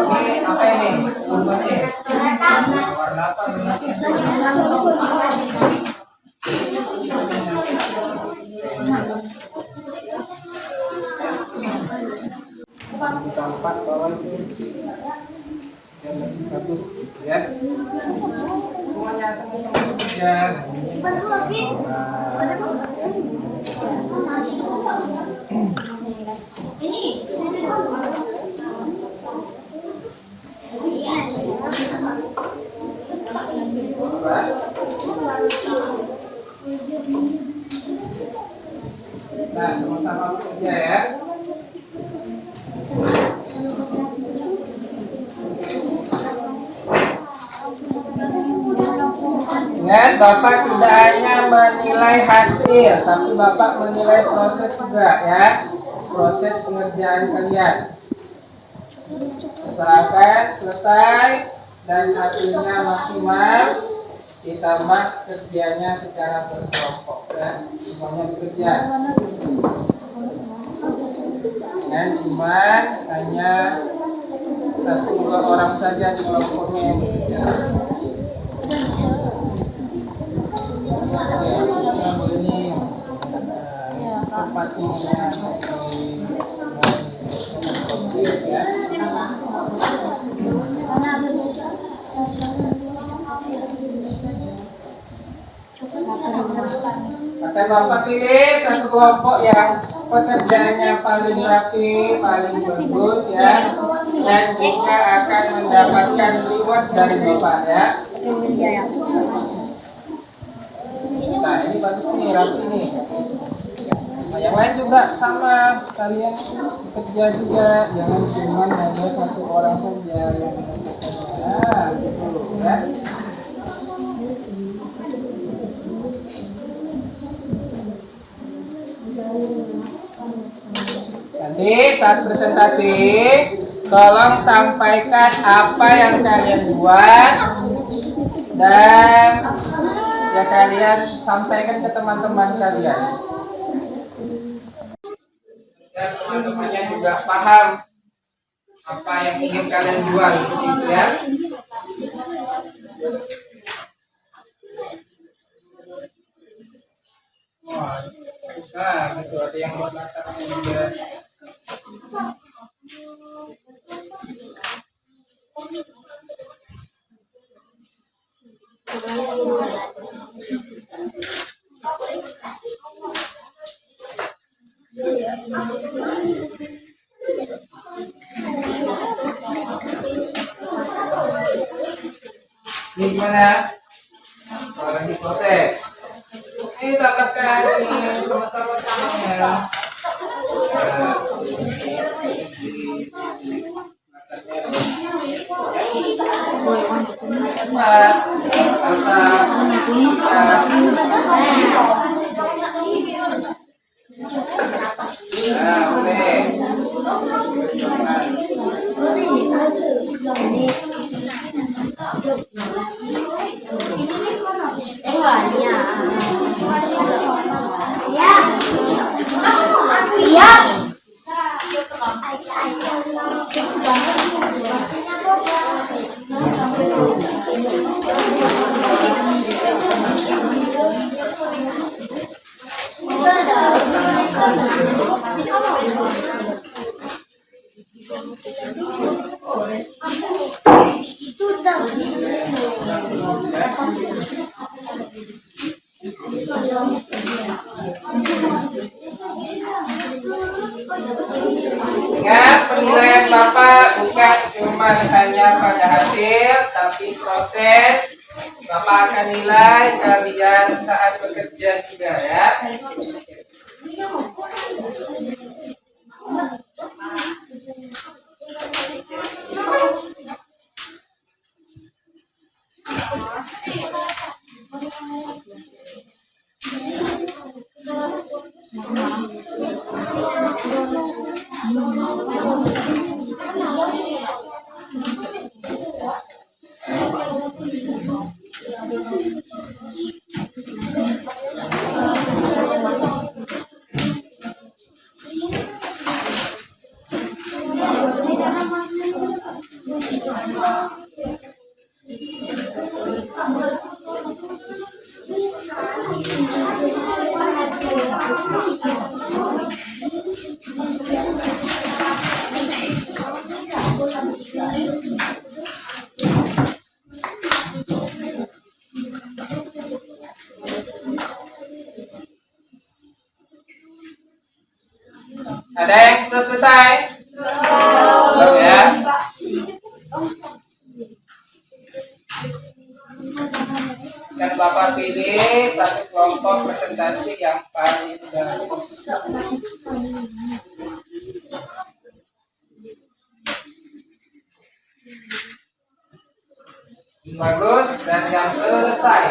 S1: Ini apa ini? Buatnya warna apa donatnya? Tempat bawah yang lebih bagus gitu ya. Semuanya teman-teman bekerja. Nah, sama-sama bekerja ya. Ingat, Bapak tidak hanya menilai hasil, tapi Bapak menilai proses juga ya. Proses pengerjaan kalian. Usahakan selesai dan hasilnya maksimal, ditambah kerjanya secara berkelompok ya. Semuanya bekerja. Dan cuma hanya 1-2 orang saja di kelompoknya yang bekerja. Ini tempatnya ya. Maka Bapak pilih satu kelompok yang pekerjaannya paling rapi, paling bagus ya, dan juga akan mendapatkan reward dari Bapak ya. Nah ini bagus nih, rapi nih. Nah, yang lain juga sama, kalian kerja juga, jangan cuma hanya satu orang saja yang mengerjakannya. Nah, gitu ya. Nanti saat presentasi, tolong sampaikan apa yang kalian buat dan ya kalian sampaikan ke teman-teman kalian. Dan teman-temannya juga paham apa yang ingin kalian jual, gitu ya. Nah, gitu ada yang buat latar juga. Ini gimana? Orang diproses. Ini tambahkan ini sama-sama ya. Ingat, penilaian Bapak bukan cuma hanya pada hasil, tapi proses. Bapak akan nilai kalian saat bekerja juga ya. Ada yang sudah selesai? Belum ya? Dan Bapak pilih satu kelompok presentasi yang paling bagus. Bagus dan yang selesai.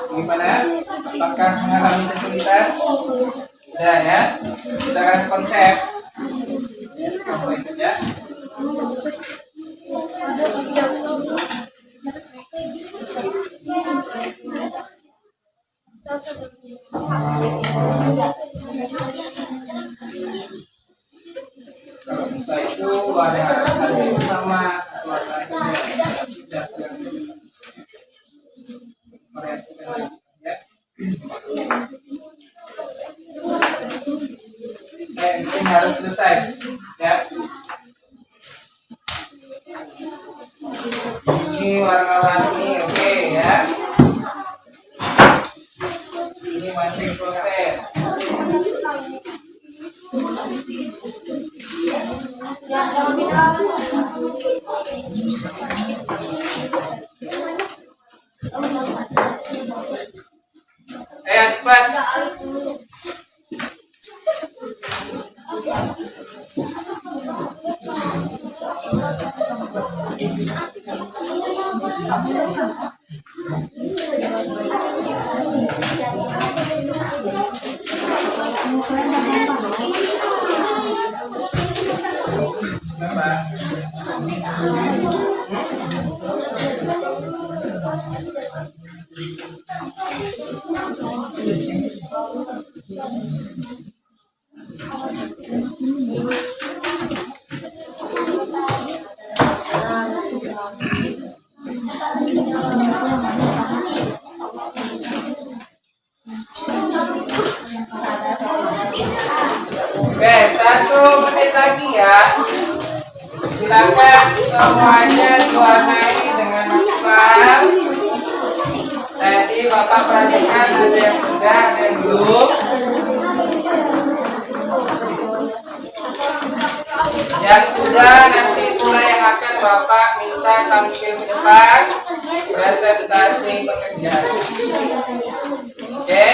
S1: Gimana? Apakah mengalami kesulitan? Sudah ya. Kita akan konsep. Apa itu ya? Kalau bisa itu ada sama ini harus selesai ya. Ini warna-warni oke ya. Ini masih proses. Ayo cepat. Oke, 1 menit lagi ya. Silakan semuanya diwarnai dengan maksimal. Tadi Bapak perhatikan ada yang sudah, ada yang belum. Yang sudah nanti mulai yang akan Bapak minta tampil ke depan presentasi pekerjaan. Oke,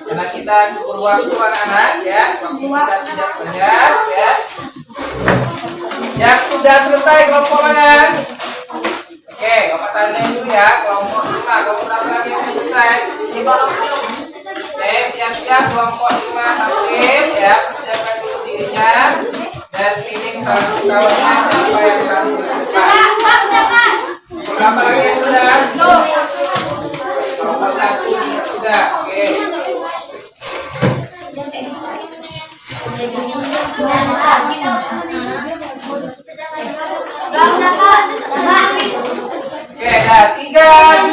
S1: karena kita ukur waktu anak-anak ya, waktu kita tidak banyak ya. Yang sudah selesai kelompok mana? Oke, Bapak tanya dulu ya, kelompok 5, kelompok berapa lagi yang selesai? Oke, siap-siap kelompok 5 tampil ya, persiapkan dulu dirinya dan pilih satu kawannya siapa yang tampil ke depan. Berapa lagi yang sudah? Kelompok 1 sudah, oke. Oke, dah 3,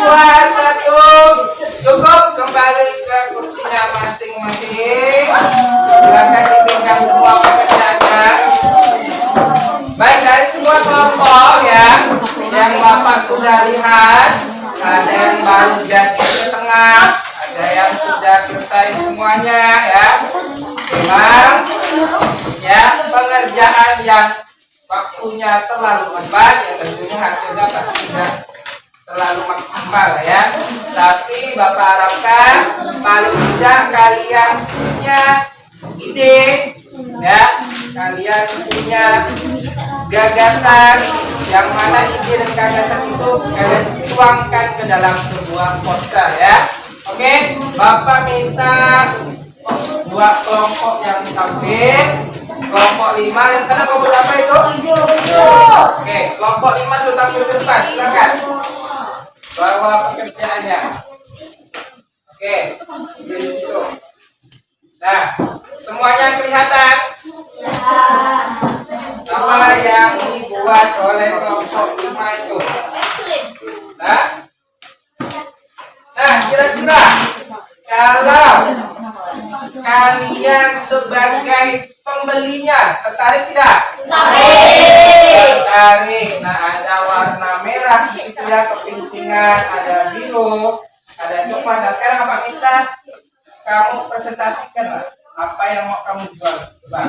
S1: 2, 1, cukup, kembali ke kursinya masing-masing. Silakan diberikan semua pekerjaannya. Baik, dari semua kelompok ya, yang Bapak sudah lihat, ada yang baru jadi setengah, ada yang sudah selesai semuanya ya. Memang ya pengerjaan yang waktunya terlalu lambat ya tentunya hasilnya pasti tidak terlalu maksimal ya. Tapi Bapak harapkan paling tidak kalian punya ide ya, kalian punya gagasan, yang mana ide dan gagasan itu kalian tuangkan ke dalam sebuah poster ya. Oke, Bapak minta 2 kelompok yang tampil, kelompok 5 dan sana kelompok berapa itu? 7. Oke, kelompok 5 sudah tampil ke depan, silakan bawa pekerjaannya. Oke, di situ. Nah, semuanya kelihatan? Apa yang dibuat oleh kelompok 5 itu? Nah, kira-kira kalau kalian sebagai pembelinya tertarik tidak? Tertarik. Nah, ada warna merah itu ya, kepintingan, ada biru, ada coklat. Nah, sekarang Bapak minta kamu presentasikan lah apa yang mau kamu jual. Coba.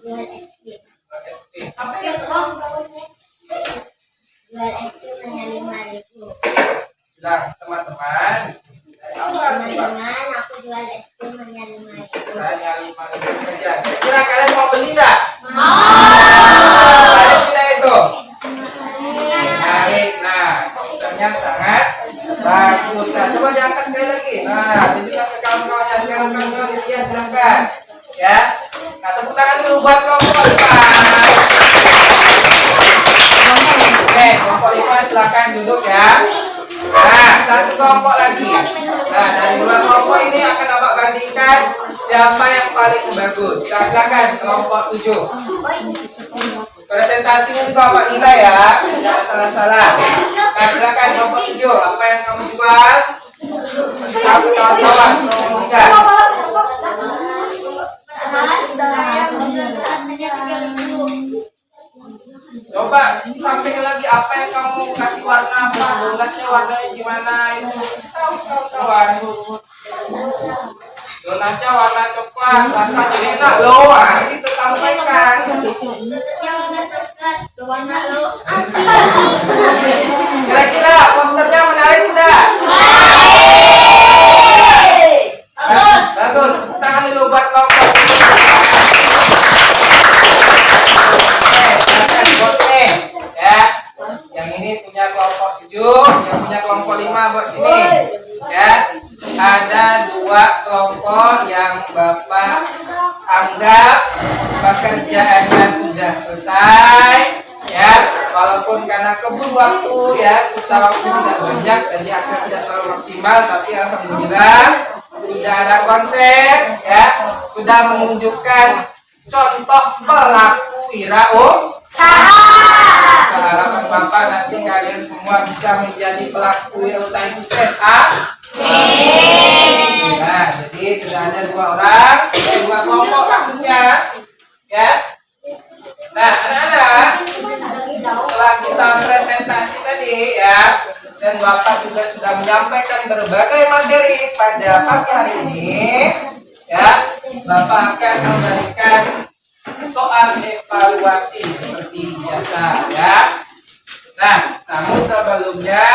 S2: Jual es krim.
S1: Apa yang kamu
S2: Jual es krim hanya 5.000.
S1: bilang teman-teman?
S2: Teman-teman, aku jual es krim hanya 5.000.
S1: Hanya 5.000 saja. Kira-kira kalian mau beli nggak?
S2: Mau.
S1: Kalian tidak itu? hasilnya sangat bagus. Nah, coba diangkat sekali lagi. Nah, tunjukkan ke kawan-kawannya. Sekarang kawan-kawan lihat, silakan. Ya. Nah, tepuk tangan dulu buat kelompok 5. Oke, kelompok 5 silakan duduk ya. Nah, satu kelompok lagi. Nah, dari dua kelompok ini akan Bapak bandingkan siapa yang paling bagus. Silakan kelompok 7. Presentasinya juga Bapak nilai ya, jangan salah-salah. Nah, silakan kelompok 7. Apa yang kamu jual? Kamu kawan-kawan, promosikan. Coba sampaikan lagi apa yang kamu kasih warna apa, donatnya warnanya gimana itu. Tahu kawan. Donatnya warna coklat, rasanya enak loh. Nah, itu sampaikan. Kira-kira posternya menarik tidak? Bagus. Tangan dulu buat kelompok. Ya, yang ini punya kelompok 7, yang punya kelompok 5 buat sini. Ya, ada dua kelompok yang Bapak anggap pekerjaannya sudah selesai. Ya, walaupun karena kebun waktu ya, kita waktu tidak banyak, jadi hasilnya tidak terlalu maksimal, tapi alhamdulillah sudah ada konsep, ya, sudah menunjukkan contoh pelaku wirausaha. Harapan Bapak nanti kalian semua bisa menjadi pelaku wirausaha yang sukses. Amin. Nah, jadi sudah ada dua orang, dua kelompok maksudnya, ya. Nah, anak-anak, setelah kita presentasi tadi, ya, dan Bapak juga sudah menyampaikan berbagai materi pada pagi hari ini, ya, Bapak akan memberikan soal evaluasi seperti biasa, ya. Nah, namun sebelumnya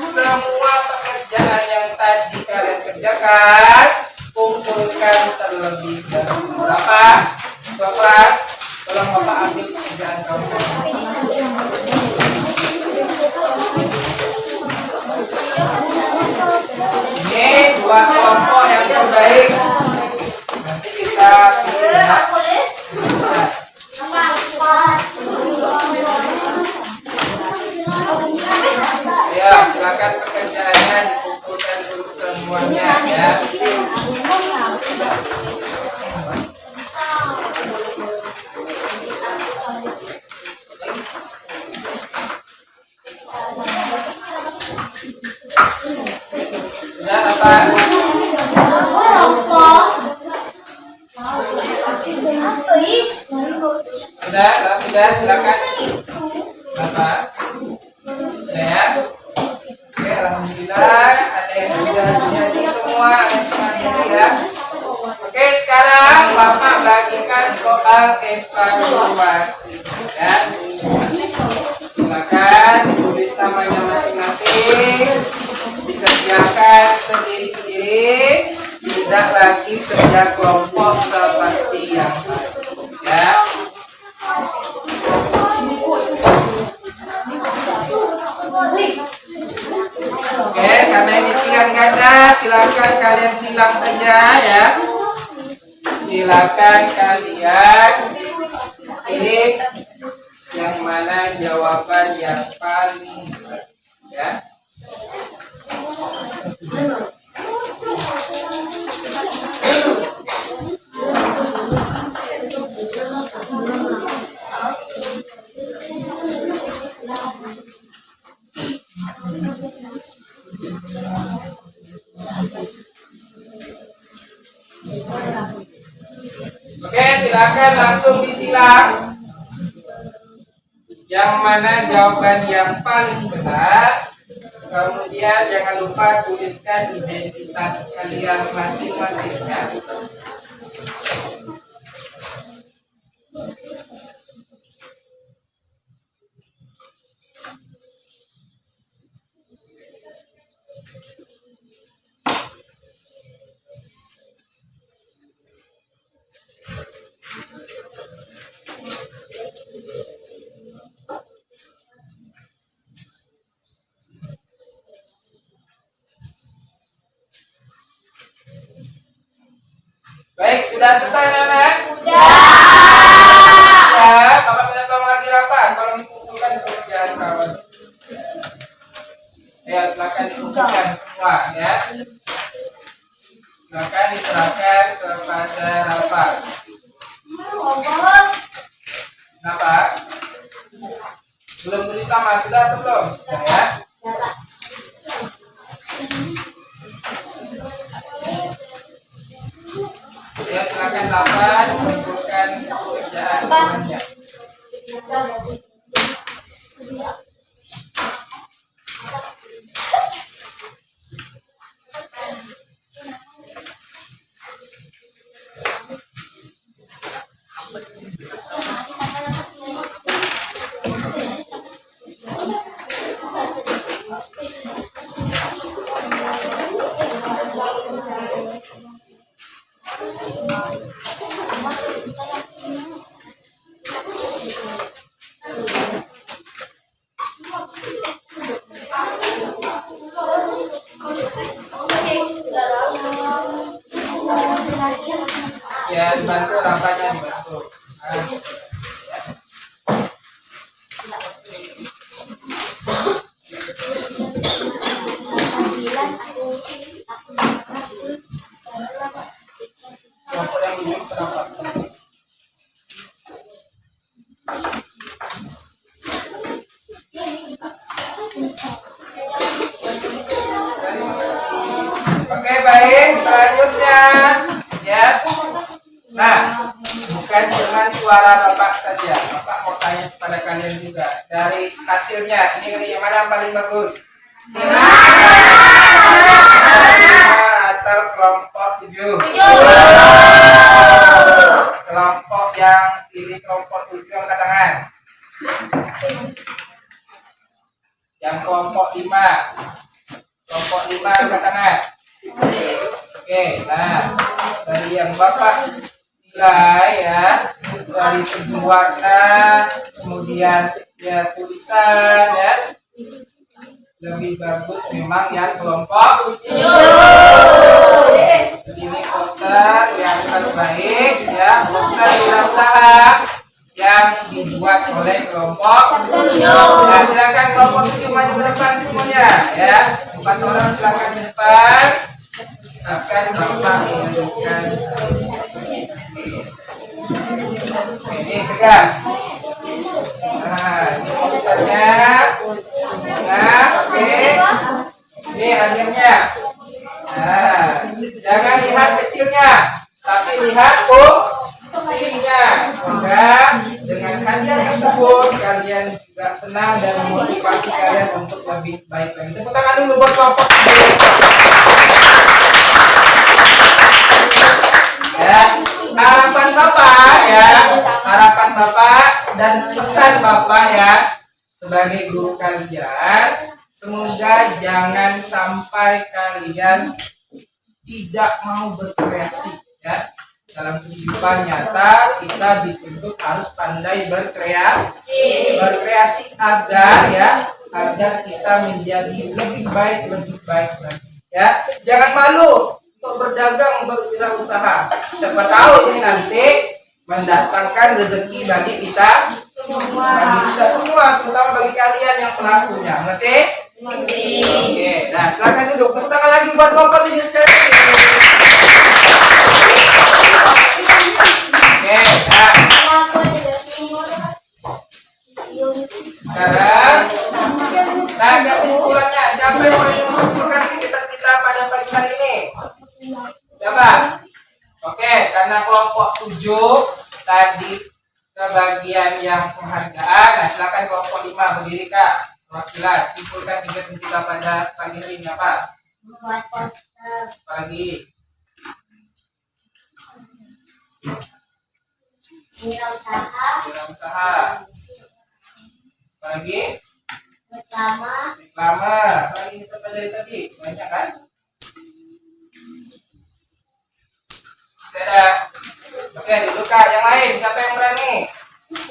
S1: semua pekerjaan yang tadi kalian kerjakan kumpulkan terlebih dahulu. Bapak, kelas, tolong Bapak ambil pekerjaan kamu. Ini dua kelompok yang terbaik. Nanti kita pilih ya. Ya, silakan pekerjaannya dikumpulkan dulu semuanya ya. Sudah apa? Sudah, silakan. Apa? Ya. Oke, alhamdulillah ada yang sudah jadi semua, ada semua jadi ya. Oke, sekarang Bapak bagikan soal evaluasi ya. Silakan tulis namanya masing-masing, dikerjakan sendiri-sendiri, tidak lagi kerja kelompok seperti yang tadi ya. Oke, karena ini pilihan ganda, silakan kalian silang saja ya. Silakan kalian pilih yang mana jawaban yang paling benar ya. Oke, silakan langsung disilang. Yang mana jawaban yang paling benar. Kemudian jangan lupa tuliskan identitas kalian masing-masing ya. Baik, sudah selesai anak-anak?
S2: Sudah.
S1: Ya, Bapak minta tolong lagi rapat. Tolong dikumpulkan pekerjaan kawan. Ya, silakan dikumpulkan semua ya. Silakan diserahkan kepada rapat. Kenapa? Belum tulis sama, sudah atau belum? Sudah ya. Ya, silakan rapat, kumpulkan pekerjaan semuanya. Ya, dibantu rapatnya dibantu. Kelompok yang ujung kenapa? Oke, baik, selanjutnya ya. Nah, bukan cuma suara Bapak saja. Bapak mau tanya kepada kalian juga. Dari hasilnya, ini yang mana yang paling bagus? Atau kelompok 7? Kelompok yang pilih kelompok 7 angkat tangan. Yang kelompok 5. Kelompok 5 angkat tangan. Oke, nah dari yang Bapak nilai ya, dari segi warna, kemudian ya tulisan ya, lebih bagus memang yang kelompok 7. Jadi ini poster yang terbaik ya, poster wirausaha yang dibuat oleh kelompok 7. Nah, silakan kelompok 7 maju ke depan semuanya ya. 4 orang silakan ke depan. Akan Bapak menunjukkan. Ini pegang. Nah, ini posternya. Nah, oke. Ini hadirnya. Nah, jangan lihat kecilnya, tapi lihat fungsinya. Semoga dengan hadiah tersebut kalian juga senang dan memotivasi kalian untuk lebih baik lagi. Tepuk tangan dulu buat kelompok. Ya, harapan Bapak ya, harapan Bapak dan pesan Bapak ya sebagai guru kalian, semoga jangan sampai kalian tidak mau berkreasi ya. Dalam kehidupan nyata kita dituntut harus pandai berkreasi agar ya, agar kita menjadi lebih baik lagi ya. Jangan malu untuk berdagang, berwirausaha. Siapa tahu ini nanti mendatangkan rezeki bagi kita semua, terutama bagi kalian yang pelakunya. Ngerti? Oke, nah silakan duduk. Tepuk tangan lagi buat Bapak ini sekali. Oke, nah sekarang, nah kesimpulannya siapa yang mau menyimpulkan kita pada pagi hari ini? Siapa? Oke, karena kelompok 7 tadi kebagian yang penghargaan. Nah, silakan kelompok 5 berdiri Kak. Perwakilan, simpulkan kegiatan kita pada pagi hari ini apa?
S2: Membuat poster.
S1: Pagi. Wirausaha. Pagi. Reklame. Pagi kita pelajari tadi. Banyak kan? Sudah. Oke, duduk Kak. Yang lain, siapa yang berani?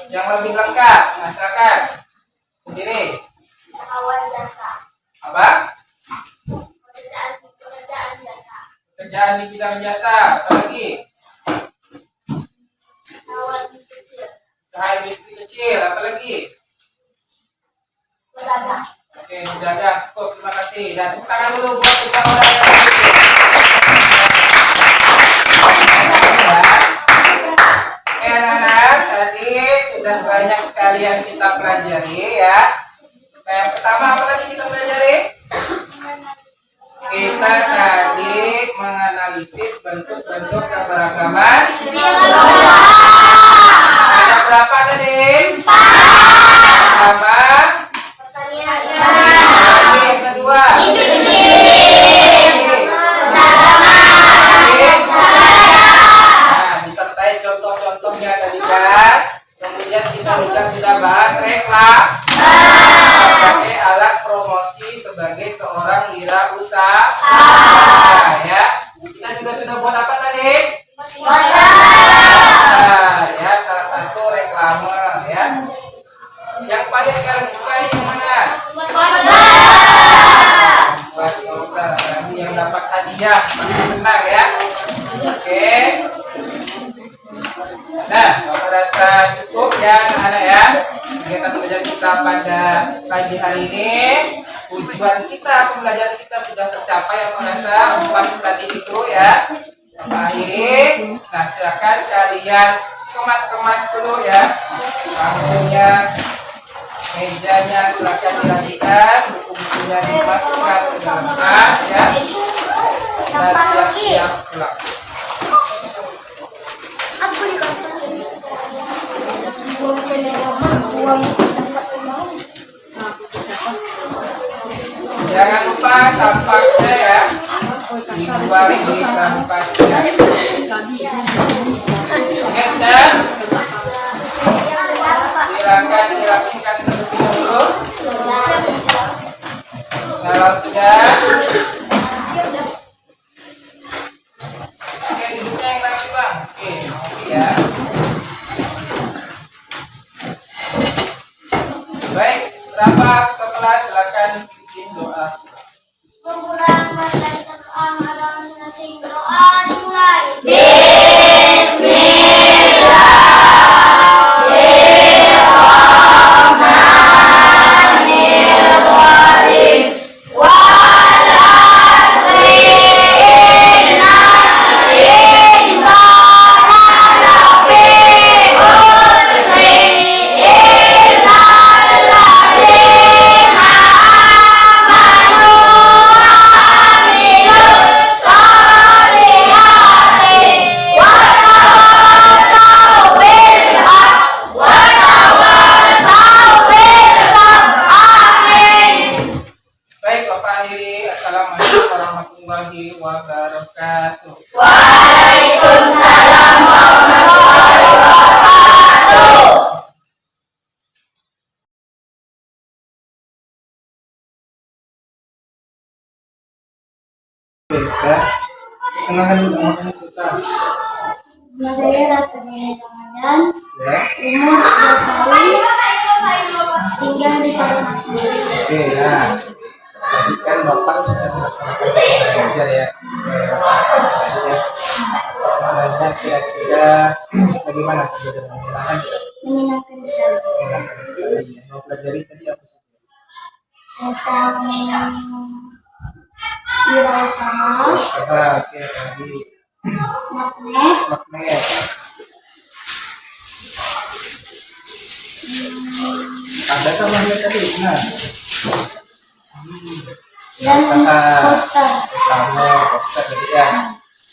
S1: Yang lebih lengkap. Nah, silakan. Sendiri.
S2: Awal jasa.
S1: Apa?
S2: Pekerjaan jasa.
S1: Kerjaan di bidang jasa. Apa lagi? Usaha industri kecil, apa lagi?
S2: Berdagang.
S1: Oke, berdagang. Cukup, terima kasih. Dan tepuk tangan dulu buat kita orang yang Oke anak-anak, tadi sudah banyak sekali yang kita pelajari ya. Nah, yang pertama apa tadi kita pelajari? Kita tadi menganalisis bentuk-bentuk keberagaman. Ada berapa tadi? Pertama, yang kedua, nah, disertai contoh-contohnya tadi kan. Kemudian kita juga sudah bahas reklam sebagai alat promosi sebagai seorang wirausaha. Ya, kita juga sudah buat apa tadi? Nah, ya salah satu reklame ya. Yang paling kalian suka yang mana? Buat poster, nanti yang dapat hadiah senang ya. Oke. Nah, kalau merasa cukup ya anak-anak ya. Kegiatan belajar kita pada pagi hari ini, tujuan kita pembelajaran kita sudah tercapai. Aku rasa 4 tadi itu ya. Akhiri. Nah, silakan kalian kemas-kemas dulu ya. Bangkunya, mejanya silakan dirapikan, buku-bukunya dimasukkan ke dalam tas ya. Dan siap-siap pulang. Jangan lupa sampahnya ya dibuang di tempatnya. Oke, sudah? Silakan dirapikan terlebih dulu. Kalau sudah, oke, duduknya yang rapi bang. Oke, ya. Baik, berapa ke kelas? Silakan bikin doa. Baik, Bapak Andiri, Assalamualaikum warahmatullahi wabarakatuh. Oke, sudah. Kenalkan dulu nama kamu Sultan.
S2: Nama saya Raffi Ramadan,
S1: Ya.
S2: umur 11 tahun, tinggal di Kalimantan.
S1: Oke, nah. Tadi kan Bapak sudah melaksanakan belajar ya. Sebenarnya kira-kira bagaimana pelajaran menyenangkan?
S2: Menyenangkan sekali.
S1: Menyenangkan sekali. Yang mau pelajari tadi apa sih?
S2: Tentang wirausaha,
S1: Oke, tadi
S2: magnet,
S1: magnet. Ada kan magnet tadi? Nah.
S2: dan poster.
S1: Kamu poster tadi ya.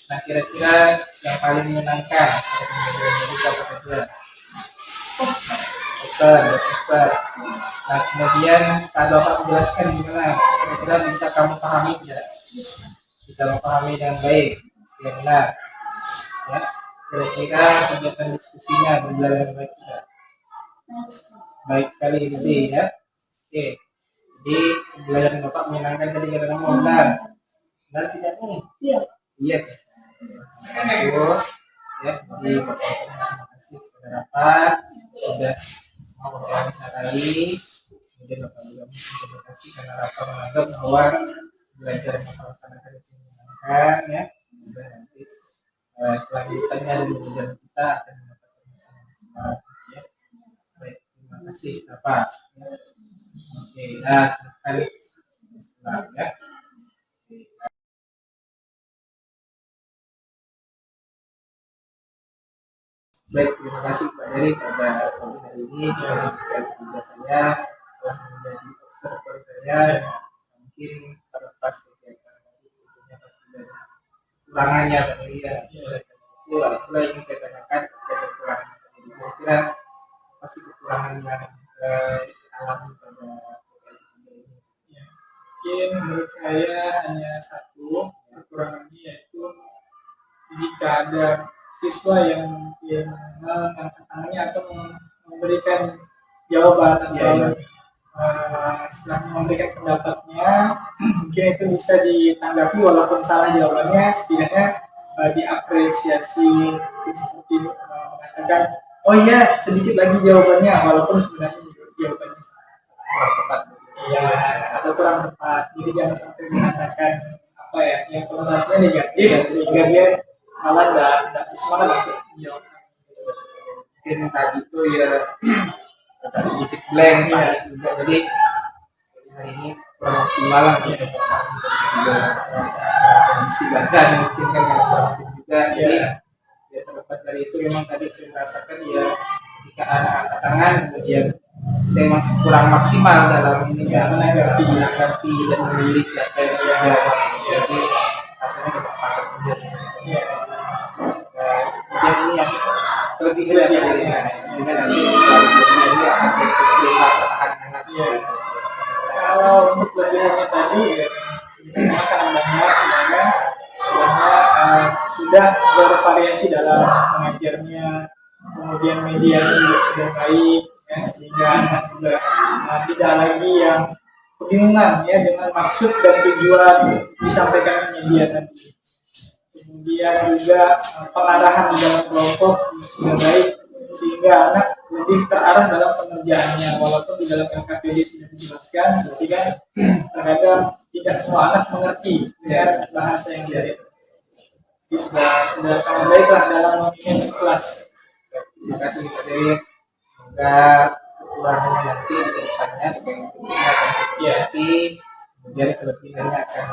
S1: Nah, kira-kira yang paling menyenangkan dari apa saja? Poster. Nah, kemudian kalau Bapak menjelaskan gimana? Kira-kira bisa kamu pahami tidak? Bisa memahami dengan baik. Ya benar. Ya. Kira-kira kegiatan diskusinya berjalan dengan baik tidak? Baik sekali jadi ya. Oke. Jadi pembelajaran Bapak menyenangkan tadi kata kamu benar. Benar tidak nih?
S2: Iya.
S1: Iya. Itu ya. Jadi Bapak terima kasih kepada Bapak sudah mau berbicara kali. Kemudian Bapak juga terima kasih karena Bapak menganggap bahwa belajar yang Bapak laksanakan itu menyenangkan ya. Dan nanti kelanjutannya dari belajar kita akan mendapatkan ya. terima kasih Bapak. Oke, nah kali ya. Baik, terima kasih Pak Dery pada pagi hari ini dan juga saya telah menjadi observer saya. Mungkin terlepas kegiatan tentunya pasti banyak kekurangannya tadi ya. Itu itulah yang saya tanyakan terkait kekurangan. Jadi kira-kira pasti kekurangan yang dialami pada ini.
S4: Ya, mungkin menurut saya hanya satu kekurangannya, yaitu jika ada siswa yang mengangkat tangannya atau memberikan jawaban atau setelah memberikan pendapatnya, mungkin itu bisa ditanggapi walaupun salah jawabannya, setidaknya diapresiasi seperti mengatakan, oh iya sedikit lagi jawabannya, walaupun sebenarnya jawabannya kurang tepat, ya, atau kurang tepat. Jadi jangan sampai mengatakan apa ya, yang konotasinya negatif sehingga dia malah tidak semangat untuk menjawab.
S1: Mungkin tadi itu ya agak sedikit blank Pak juga, jadi hari ini kurang maksimal lah ya. Juga kondisi badan mungkin kan yang kurang fit juga, jadi ya terlepas dari itu memang tadi saya merasakan ya ketika anak angkat tangan kemudian saya masih kurang maksimal dalam ini ya menanggapi dan memilih siapa yang jawab, jadi rasanya ketepatan juga ya. Kemudian ini yang lebih dari juga nanti ini akan saya berusaha pertahankan
S4: ya. Kalau untuk pelajarannya tadi memang sangat banyak, karena sudah bervariasi dalam mengajarnya, kemudian medianya juga sudah baik ya, sehingga anak juga tidak lagi yang kebingungan ya dengan maksud dan tujuan disampaikannya dia tadi. Kemudian juga pengarahan di dalam kelompok sudah baik sehingga anak lebih terarah dalam pengerjaannya, walaupun di dalam LKPD sudah dijelaskan, berarti kan terkadang tidak semua anak mengerti ya bahasa yang diajarkan. Jadi sudah sangat baiklah dalam memanage kelas.
S1: Terima kasih Pak Dery. Semoga kekurangannya nanti di depannya akan kemudian kelebihannya akan